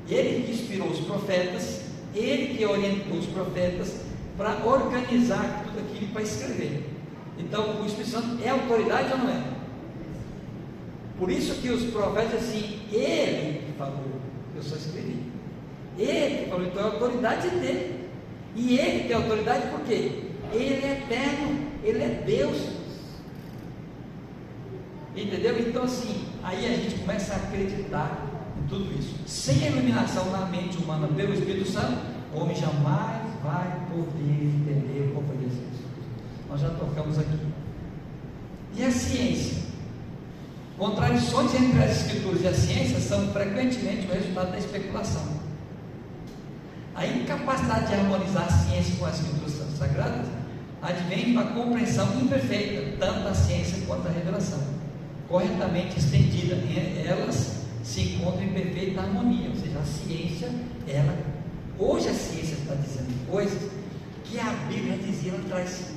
A: ele que inspirou os profetas, ele que orientou os profetas para organizar tudo aquilo para escrever. Então o Espírito Santo é autoridade ou não é? Por isso que os profetas assim, ele que falou, eu só escrevi. Ele que falou, então é a autoridade dele. E ele tem autoridade porque ele é eterno, ele é Deus. Entendeu? Então assim, aí a gente começa a acreditar em tudo isso. Sem a iluminação na mente humana pelo Espírito Santo, o homem jamais vai poder entender como foi isso. Nós já tocamos aqui. E a ciência? Contradições entre as escrituras e a ciência são frequentemente o resultado da especulação. A incapacidade de harmonizar a ciência com as escrituras sagradas advém da compreensão imperfeita, tanto da ciência quanto da revelação. Corretamente estendida, elas se encontram em perfeita harmonia. Ou seja, a ciência, hoje a ciência está dizendo coisas que a Bíblia dizia lá atrás.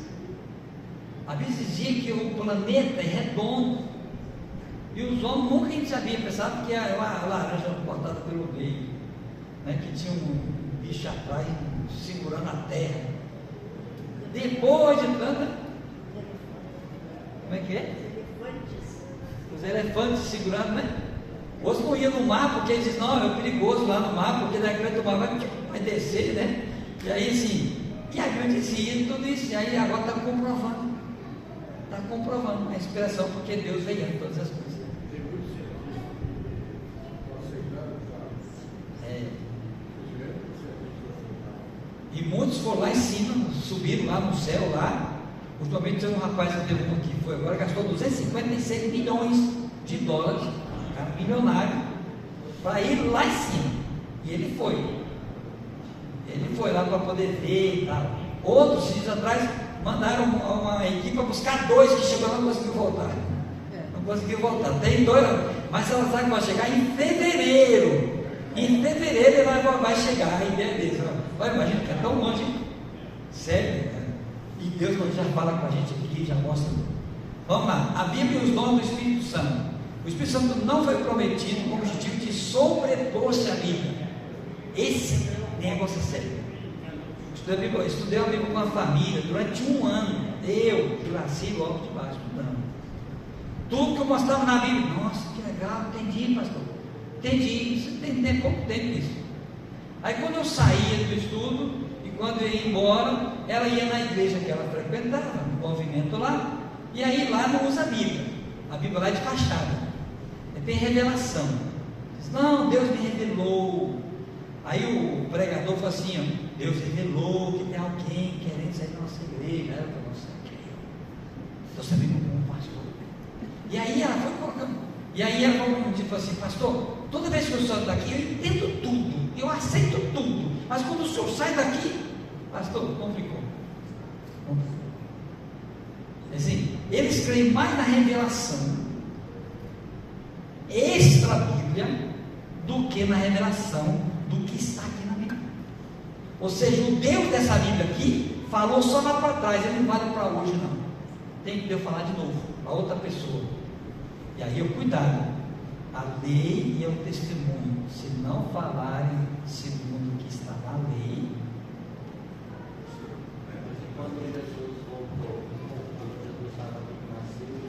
A: A Bíblia dizia que o planeta é redondo, e os homens nunca a gente sabia, pensava que era uma laranja cortada pelo meio, né, que tinha um bicho atrás segurando a terra. Depois de tanta, como é que é? Os elefantes segurando, né? Outros não iam no mar, porque eles dizem: não, é perigoso lá no mar, porque daqui a pouco o mar vai descer, né? E aí assim, e a Bíblia dizia tudo isso, e aí agora está comprovando a inspiração, porque Deus veio em todas as coisas. E muitos foram lá em cima, subiram lá no céu, lá. Ultimamente tem um rapaz que teve um que foi agora, gastou 256 milhões de dólares, um cara milionário, para ir lá em cima. E ele foi. Ele foi lá para poder ver e tal. Outros dias atrás mandaram uma equipe para buscar 2 que chegou lá e não conseguiu voltar. Não conseguiu voltar. Tem 2, mas ela sabe que vai chegar em fevereiro. Em fevereiro ele vai chegar a ideia deles. Olha, imagina que é tão longe. Sério, cara. E Deus já fala com a gente aqui, já mostra. Vamos lá. A Bíblia e os dons do Espírito Santo. O Espírito Santo não foi prometido com o objetivo de sobrepor-se à Bíblia. Esse negócio é sério. Estudei a Bíblia com a família durante 1 ano. Eu, que nasci logo de baixo, estudando. Tudo que eu mostrava na Bíblia. Nossa, que legal, entendi, pastor. Entendi. Você tem pouco tempo isso. Aí quando eu saía do estudo, e quando eu ia embora, ela ia na igreja que ela frequentava, no movimento lá, e aí lá não usa a Bíblia. A Bíblia lá é de fachada. Tem revelação. Diz: não, Deus me revelou. Aí o pregador falou assim: ó, Deus revelou que tem alguém querendo sair da nossa igreja. Ela falou: nossa, estou sabendo como pastor. E aí ela foi colocando. E aí ela falou tipo assim: pastor, toda vez que eu saio daqui, eu entendo tudo, eu aceito tudo, mas quando o senhor sai daqui, pastor, complicou. Assim, eles creem mais na revelação extra-Bíblia do que na revelação do que está aqui na Bíblia. Ou seja, o Deus dessa Bíblia aqui falou só lá para trás, ele não vale para hoje não. Tem que Deus falar de novo, para outra pessoa. E aí cuidado, a lei e o testemunho, se não falarem segundo o que está na lei.
F: Quando Jesus voltou, Jesus estava nasceu,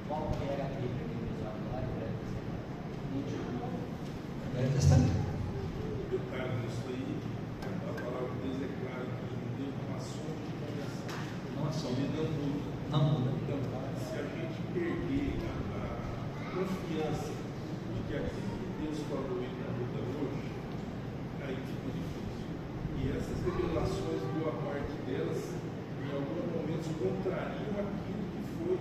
F: qual que era a Bíblia que ele usava lá?
A: Velho Testamento.
B: Detalhe nisso aí, a palavra de Deus é clara que não deu uma sombra de conversão.
A: Não é só.
B: Ele não muda.
A: Não muda.
B: Então, se a gente perder a confiança de que aquilo que Deus falou e na luta hoje, aí fica difícil. E essas revelações, boa parte delas, em alguns momentos contrariam aquilo que foi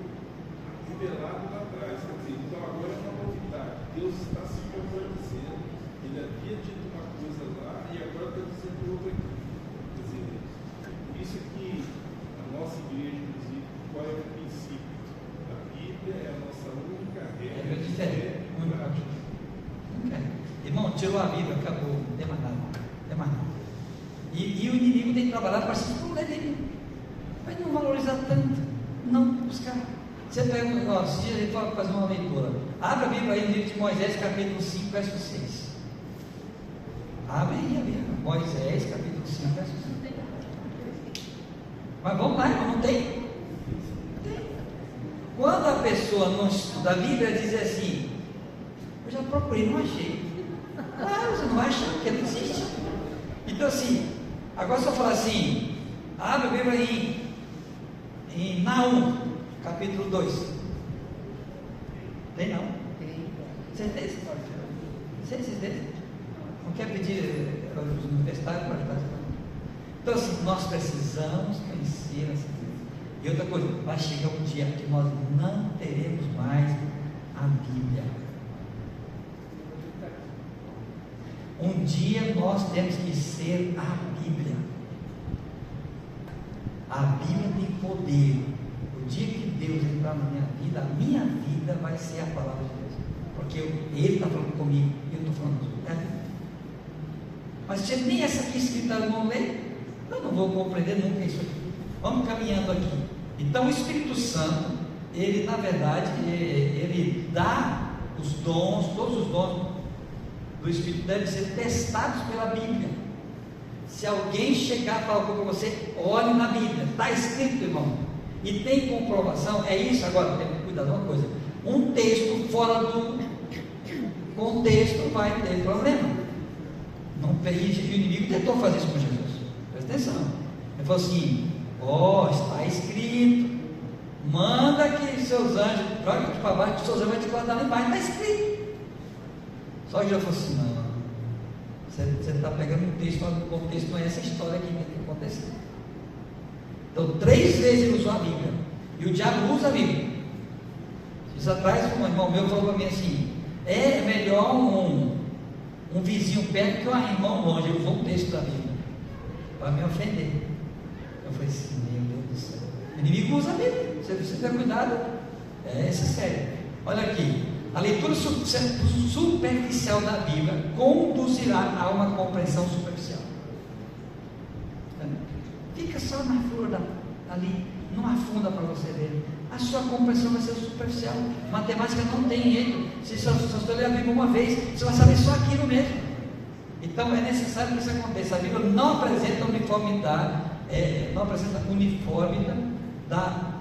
B: revelado lá atrás. Quer dizer, então agora é uma novidade. Deus está se contradizendo. Ele havia dito uma coisa lá e agora está dizendo outra aqui. Quer dizer, por isso que a nossa igreja, inclusive, qual é o princípio? A Bíblia é a nossa única regra de fé e prática.
A: Irmão, tirou a Bíblia, acabou, não tem mais nada. Não tem mais nada. E o inimigo tem que trabalhar para se esconder dele. Mas não valorizar tanto. Não buscar. Você pega um negócio, esse dia a gente fala para fazer uma leitura. Abre a Bíblia aí no livro de Moisés, capítulo 5, verso 6. Abre aí a Bíblia. Moisés, capítulo 5, verso 6. Mas vamos lá, irmão, não tem? Não tem. Quando a pessoa não estuda a Bíblia, diz assim: eu já procurei, não achei. Claro, você não vai achar, porque não existe. Então assim, agora só falar assim, abre a Bíblia em Naum, capítulo 2. Tem não?
D: Tem.
A: Certeza? Certeza? Não quer pedir aos universitários para ajudar? Então assim, nós precisamos conhecer essa coisa. E outra coisa, vai chegar um dia que nós não teremos mais a Bíblia. Um dia nós temos que ser a Bíblia. A Bíblia tem poder. O dia que Deus entrar na minha vida, a minha vida vai ser a palavra de Deus. Porque Ele está falando comigo e eu estou falando com você. Mas se nem essa aqui escrita eu não ler, eu não vou compreender nunca isso aqui. Vamos caminhando aqui. Então o Espírito Santo, ele na verdade, ele dá os dons, todos os dons do Espírito devem ser testados pela Bíblia. Se alguém chegar e falar para você, olhe na Bíblia, está escrito, irmão, e tem comprovação, é isso. Agora tem que cuidar de uma coisa: um texto fora do contexto vai ter problema. Não, e o inimigo tentou fazer isso com Jesus. Presta atenção. Ele falou assim: está escrito, manda que seus anjos, joga aqui para baixo, que seus anjos vão te guardar lá embaixo, está escrito. Só que já falou assim: não, você está pegando um texto, mas o contexto não é essa história aqui que tem que acontecer. Então 3 vezes ele usou a Bíblia, e o diabo usa a Bíblia. Isso atrás, um irmão meu falou para mim assim: é melhor um vizinho perto que um irmão longe. Ele usou um texto da Bíblia para me ofender. Eu falei assim: meu Deus do céu, o inimigo usa a Bíblia, você precisa ter cuidado. Isso é sério. Olha aqui, a leitura superficial da Bíblia conduzirá a uma compreensão superficial. Fica só na flor ali, não afunda para você ver. A sua compreensão vai ser superficial. Matemática não tem jeito. Se só ler a Bíblia uma vez, você vai saber só aquilo mesmo. Então é necessário que isso aconteça. A Bíblia não apresenta uniformidade, não apresenta uniformidade da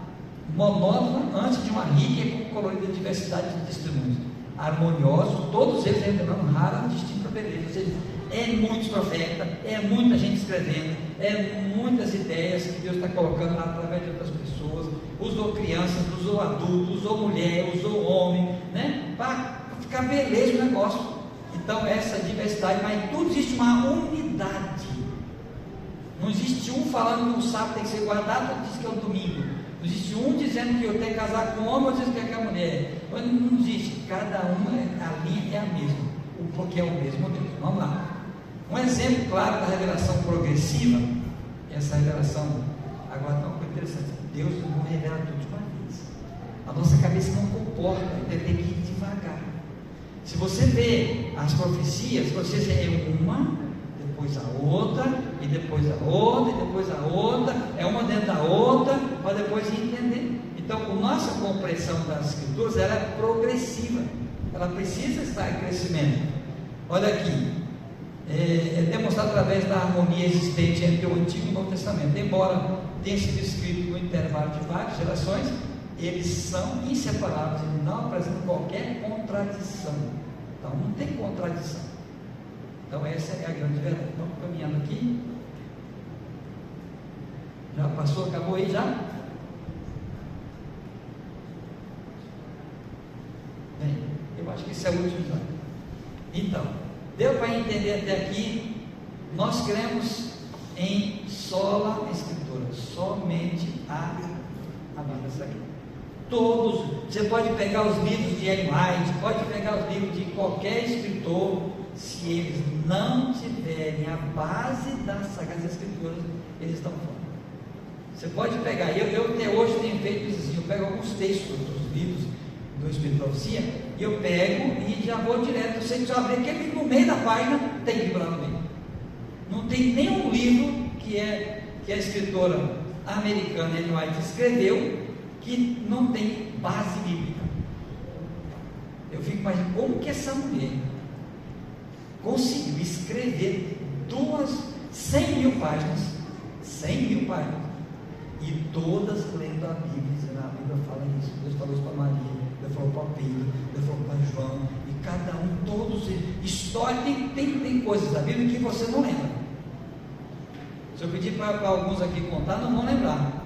A: monótona antes de uma rica e colorida diversidade de testemunhos, harmoniosos, todos eles revelando rara e distinta beleza. Ou seja, é muitos profetas, é muita gente escrevendo, é muitas ideias que Deus está colocando lá através de outras pessoas. Usou crianças, usou adultos, usou mulher, usou homem, né? Para ficar beleza o negócio. Então essa diversidade, mas em tudo existe uma unidade. Não existe um falando que o sábado tem que ser guardado, outro diz que é o domingo. Não existe um dizendo que eu tenho que casar com o homem, outro dizendo que é com a mulher. Não existe. Cada uma, a linha é a mesma, porque é o mesmo Deus. Vamos lá. Um exemplo claro da revelação progressiva, essa revelação, agora não, é interessante. Deus não revela tudo de uma vez. A nossa cabeça não comporta, ele tem que ir devagar. devagar. Se você vê as profecias é uma, depois a outra, e depois a outra, e depois a outra, é uma dentro da outra, para depois entender. Então, a nossa compreensão das Escrituras, ela é progressiva, ela precisa estar em crescimento. Olha aqui, é demonstrado através da harmonia existente entre o Antigo e o Novo Testamento. Embora tenha sido escrito no intervalo de várias gerações, eles são inseparáveis e não apresentam qualquer contradição. Então, não tem contradição. Então, essa é a grande verdade. Vamos caminhando aqui. Já passou? Acabou aí já? Bem, eu acho que esse é o último slide. Então, deu para entender até aqui? Nós cremos em sola Escritura, somente a Bíblia Sagrada. Todos, você pode pegar os livros de Ellen White, pode pegar os livros de qualquer escritor, se eles não tiverem a base das Sagradas Escrituras, eles estão fora. Você pode pegar, eu até hoje tenho feito isso assim, eu pego alguns textos dos livros do Espírito de Profecia, e eu pego e já vou direto. Eu sei que se eu abrir aquele livro no meio da página, tem livro lá no meio. Não tem nenhum livro que a escritora americana Ellen White escreveu que não tem base bíblica. Eu fico imaginando como que essa mulher conseguiu escrever 100.000 páginas, 100.000 páginas, e todas lendo a Bíblia, dizendo: a Bíblia fala isso, Deus falou isso para Maria, Deus falou para Pedro, Deus falou para João, e cada um, todos, história, tem coisas da Bíblia que você não lembra. Se eu pedir para alguns aqui contar, não vão lembrar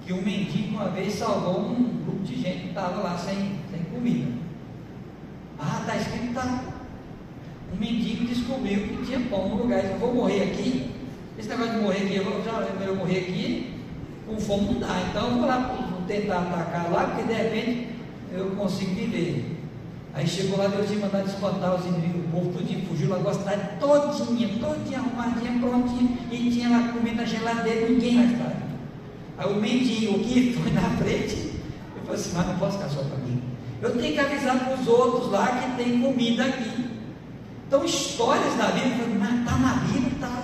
A: que um mendigo uma vez salvou um grupo de gente que estava lá sem comida. Está escrito, tá. Um mendigo descobriu que tinha pão no lugar. Ele disse: eu vou morrer aqui. Esse negócio de morrer aqui, eu morrer aqui, com fome não dá. Então eu vou lá, vou tentar atacar lá, porque de repente eu consigo viver. Aí chegou lá, Deus tinha mandado espantar os inimigos, o povo tudinho fugiu lá, a cidade todinha arrumadinha, prontinha, e tinha lá comida na geladeira, ninguém na cidade. Aí o mendigo que foi na frente, eu falei assim: mas não posso ficar só para mim, eu tenho que avisar para os outros lá que tem comida aqui. Então, histórias da Bíblia, está na Bíblia, está.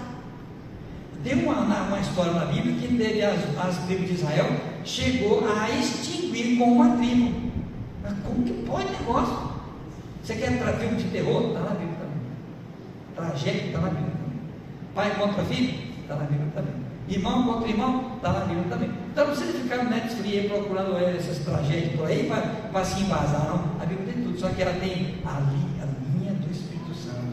A: Tem uma história na Bíblia que teve as tribos de Israel, chegou a extinguir com uma tribo. Mas como que pode negócio? Você quer filme de terror? Está na Bíblia também. Tragédia? Está na Bíblia também. Pai contra filho? Está na Bíblia também. Irmão contra irmão? Está na Bíblia também. Então não precisa ficar no Netflix procurando essas tragédias por aí para se embasar, não. A Bíblia tem tudo, só que ela tem a linha do Espírito Santo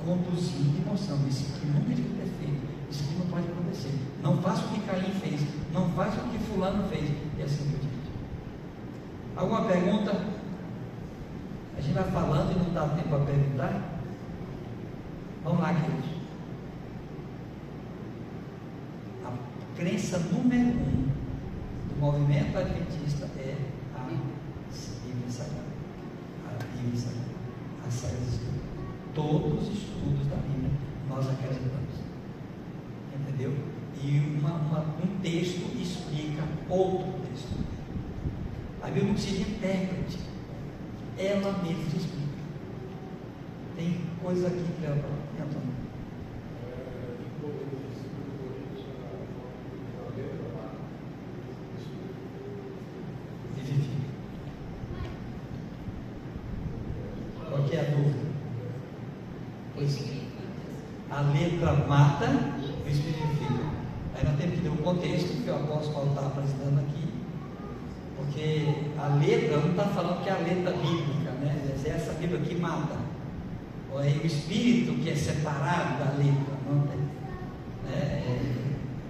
A: conduzindo e mostrando: isso aqui nunca devia ter feito, isso aqui não pode acontecer, não faça o que Caim fez, não faça o que fulano fez, e assim por diante. Alguma pergunta? A gente vai falando e não dá tempo para perguntar? Vamos lá, queridos. A crença número 1 do movimento adventista é a Bíblia Sagrada. A Bíblia Sagrada. A Sagrada Escritura. Todos os estudos da Bíblia nós acreditamos. Entendeu? E um texto explica outro texto. A Bíblia não precisa de intérprete, ela mesma explica. Tem coisa aqui para ela falar, Antônio. Vivifica. Qual que é a dúvida? Pois a letra mata, o Espírito vivifica. Aí nós temos que ter um contexto que o apóstolo Paulo está apresentando aqui, porque a letra não está falando que é a letra bíblica, né? É essa Bíblia que mata, ou é o Espírito que é separado da letra, não tem.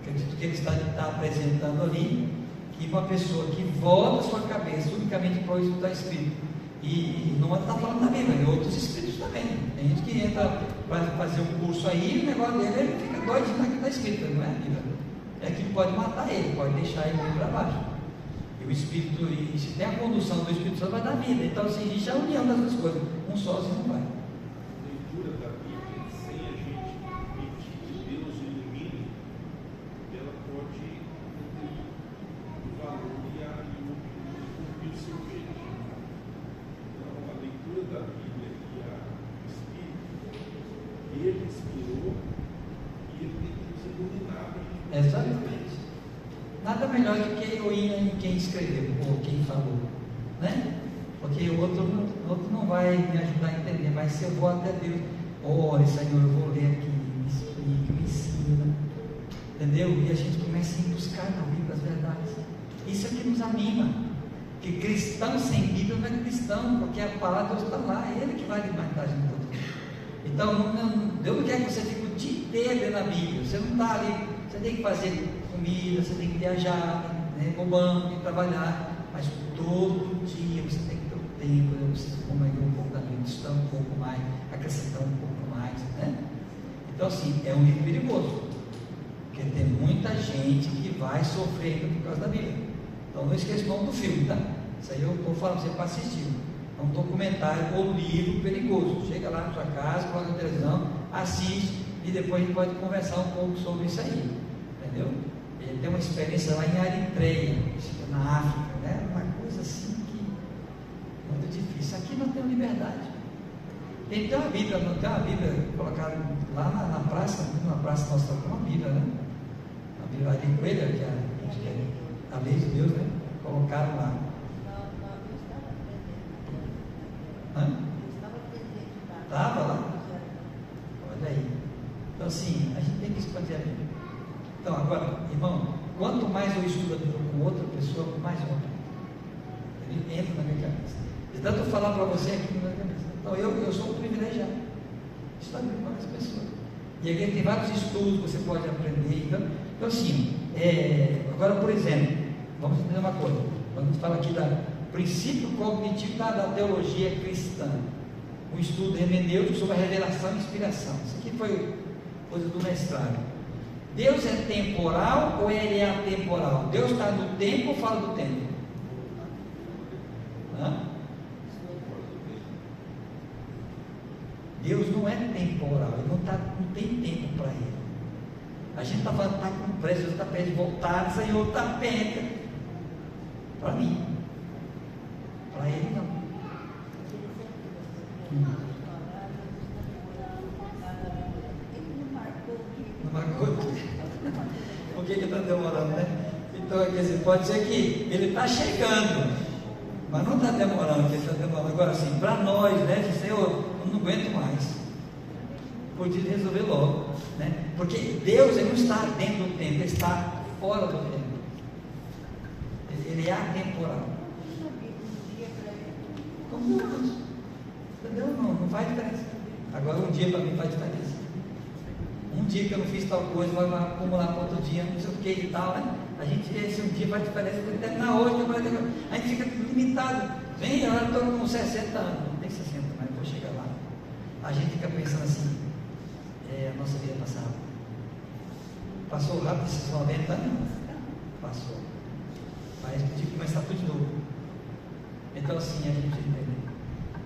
A: Acredito que ele está apresentando ali que uma pessoa que volta a sua cabeça unicamente para o Espírito, e não está falando da Bíblia, de outros Espíritos também. Tem gente que entra para fazer um curso aí, o negócio dele, ele fica doidinho naquilo que está escrito, não é a Bíblia. É que pode matar ele, pode deixar ele para baixo. E o Espírito, e se tem a condução do Espírito Santo, vai dar vida. Então, se existe a união das duas coisas, um sozinho não vai.
B: A leitura da Bíblia, sem a gente permitir que Deus ilumine, ela pode ter o valor e cumprir o seu objetivo. Então, a leitura Ele inspirou e ele tem que nos iluminar.
A: Exatamente. Nada melhor do que a heroína em quem escreveu ou quem falou, né? Porque o outro não vai me ajudar a entender, mas se eu vou até Deus, olha, Senhor, eu vou ler aqui, me explica, me ensina, entendeu? E a gente começa a ir buscar na Bíblia as verdades. Isso é que nos anima, que cristão sem Bíblia não é cristão, porque a palavra de Deus está lá, é Ele que vai alimentar a gente todo. Então, Deus não quer que você fique o dia inteiro lendo a Bíblia, você não está ali, você tem que fazer comida, você tem que viajar, né, no banco, tem que trabalhar, mas todo dia você tem que ter o tempo, eu preciso comer um pouco da Bíblia, estudar um pouco mais, acrescentar um pouco mais, né? Então, assim, é um livro perigoso, porque tem muita gente que vai sofrendo por causa da Bíblia. Então, não esqueça o nome do filme, tá? Isso aí eu estou falando para você para assistir. É um documentário ou livro perigoso. Chega lá na sua casa, coloca na televisão, assiste e depois a gente pode conversar um pouco sobre isso aí, entendeu? Ele tem uma experiência lá em Eritreia, na África, né? Uma coisa assim que muito difícil. Aqui não tem liberdade. Tem uma Bíblia colocada lá na praça nossa, tem uma Bíblia, né? A Bíblia ali Coelho, que é a lei de Deus, né? Colocaram lá. Estava lá? Olha aí. Então, assim, a gente tem que expandir a Bíblia. Então, agora, irmão, quanto mais eu estudo a Bíblia com outra pessoa, mais eu aprendo. Ele entra na minha cabeça. De tanto eu falar para você aqui na minha cabeça. Então, eu sou um privilegiado. Estou com várias pessoas. E aqui tem vários estudos que você pode aprender. Então assim, agora, por exemplo, vamos entender uma coisa. Quando a gente fala aqui do princípio cognitivo da teologia cristã, um estudo hermenêutico sobre a revelação e inspiração. Isso aqui foi coisa do mestrado. Deus é temporal ou ele é atemporal? Deus está no tempo ou fora do tempo? Deus não é temporal, ele não tem tempo para ele. A gente está falando, está com pressa, Deus está perto de voltar, o Senhor está perto. Para mim. Para ele não. Não marcou? Por que está demorando, né? Então, quer dizer, pode ser que ele está chegando, mas não está demorando, ele está demorando. Agora, assim, para nós, né, Senhor, eu não aguento mais. Podia resolver logo, né? Porque Deus, ele não está dentro do tempo, ele está fora do tempo. Ele é atemporal. Como Deus. Entendeu? Não faz diferença. Agora, um dia para mim faz diferença. Um dia que eu não fiz tal coisa, vai acumular para outro dia, não sei o que e tal, né? A gente, esse um dia faz diferença, tem que terminar hoje, a gente fica limitado. Vem, eu estou com 60 anos, não tem 60, mas vou chegar lá. A gente fica pensando assim, a nossa vida passou rápido esses 90 anos? Passou. Mas podia começar tudo de novo. Então, assim, a gente entende.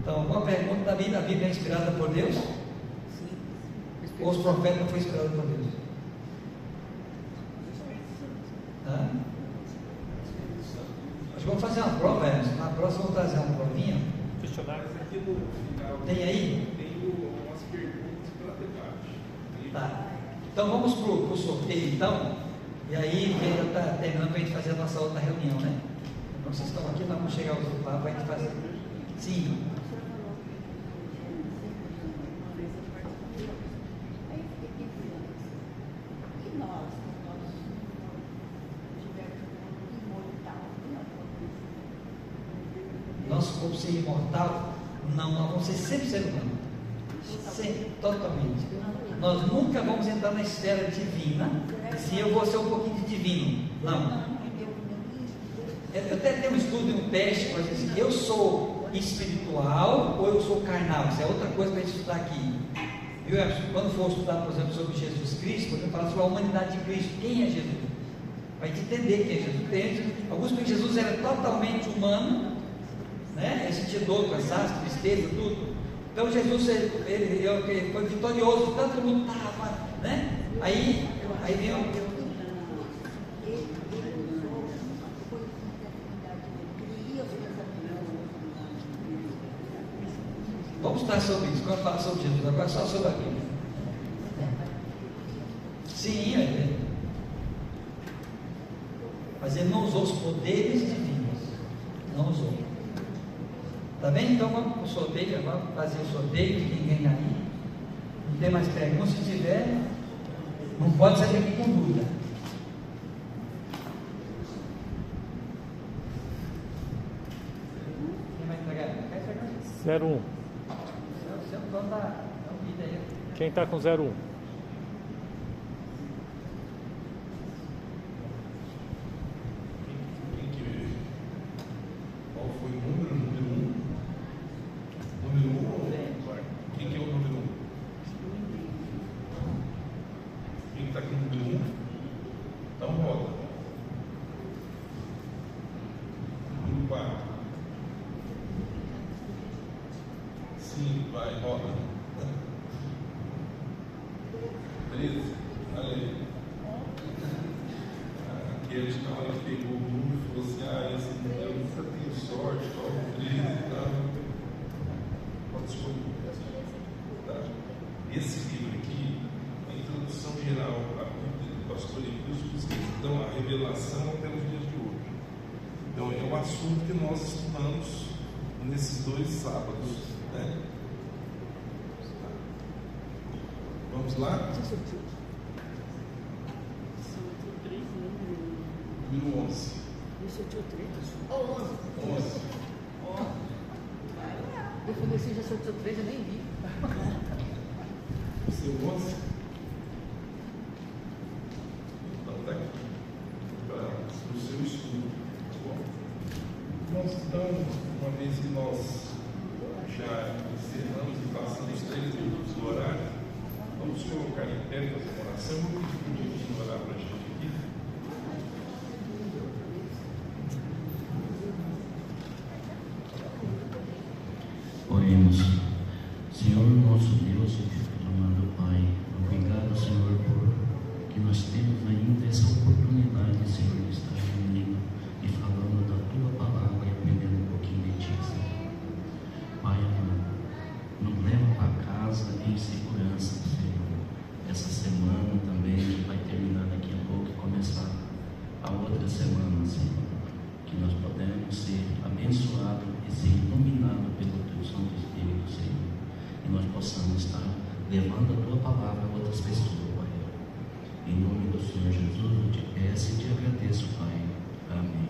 A: Então, uma pergunta da Bíblia: a Bíblia é inspirada por Deus?
D: Sim.
A: Ou os profetas não foram inspirados por Deus? Acho que vamos fazer uma prova, na próxima vamos trazer uma provinha.
B: Questionários aqui no final.
A: Tem aí?
B: Tem umas perguntas para debate.
A: Tá. Então vamos para o sorteio, então. E aí, já está terminando para a gente fazer a nossa outra reunião, né? Então vocês estão aqui, nós vamos chegar aos outros lá para a gente fazer. Sim. Nosso corpo ser imortal? Não, nós vamos ser sempre ser humano. Sempre, totalmente. Nós nunca vamos entrar na esfera divina se eu vou ser um pouquinho de divino. Não. Eu até tenho um estudo, um teste para dizer assim, eu sou espiritual ou eu sou carnal? Isso é outra coisa para a gente estudar aqui. Viu? Quando for estudar, por exemplo, sobre Jesus Cristo, quando eu falar sobre a humanidade de Cristo, quem é Jesus? Para a gente entender quem é Jesus. Alguns pensam que Jesus era totalmente humano, né? Ele sentia dor, cansaço, tristeza, tudo. Então Jesus ele foi vitorioso, tanto lutava, né? Aí vem vamos estar sobre isso, quando falar sobre Jesus, agora só sobre a Bíblia. Sim, mas ele não usou os poderes divinos. Não usou. Tá bem? Então vamos para o sorteio. Vamos fazer o sorteio de quem ganha aí. Não tem mais perguntas. Se tiver, não pode sair daqui com dúvida. Quem vai entregar? Quer entregar?
G: 01.
A: Você é o dono da vida aí.
G: Quem está com 01?
B: Quem que veio? Qual foi o número? Número 1? Número 1 ou quem que é o número 1? Quem está com o número 1? Então roda. Número 4. Sim, vai, roda. 13. Olha aí. Aquele que na hora que pegou o número falou assim: ah, esse eu nunca tenho sorte, tal, 13 e tal. Pode escolher. Tá? Esse livro aqui é a introdução geral à Bíblia do pastor Emílio, então a revelação até os dias de hoje. Então é um assunto que nós estudamos nesses 2 sábados. Né? Vamos lá? Número 11. 11.
D: Eu falei assim, já sorteou 3, eu nem vi.
B: Seu 11? Então tá aqui. Para o seu estudo. Tá bom? Então, uma vez que nós já encerramos e passamos os 3 minutos do horário, vamos colocar em pé e fazer uma oração. Eu vou pedir para o Divinho orar para a gente aqui.
F: Oremos. Senhor nosso Deus e amado Pai, obrigado, Senhor, por que nós temos ainda essa oportunidade, Senhor, de estar reunindo e falando da Tua palavra e aprendendo um pouquinho de Ti, Senhor. Pai amado, nos leva para casa em segurança, Senhor. Essa semana também, que vai terminar daqui a pouco e começar a outra semana, Senhor. Que nós podemos ser abençoados e ser iluminados pelo Teu Santo Espírito, Senhor. E nós possamos estar levando a Tua palavra a outras pessoas, Pai. Em nome do Senhor Jesus, eu te peço e te agradeço, Pai. Amém.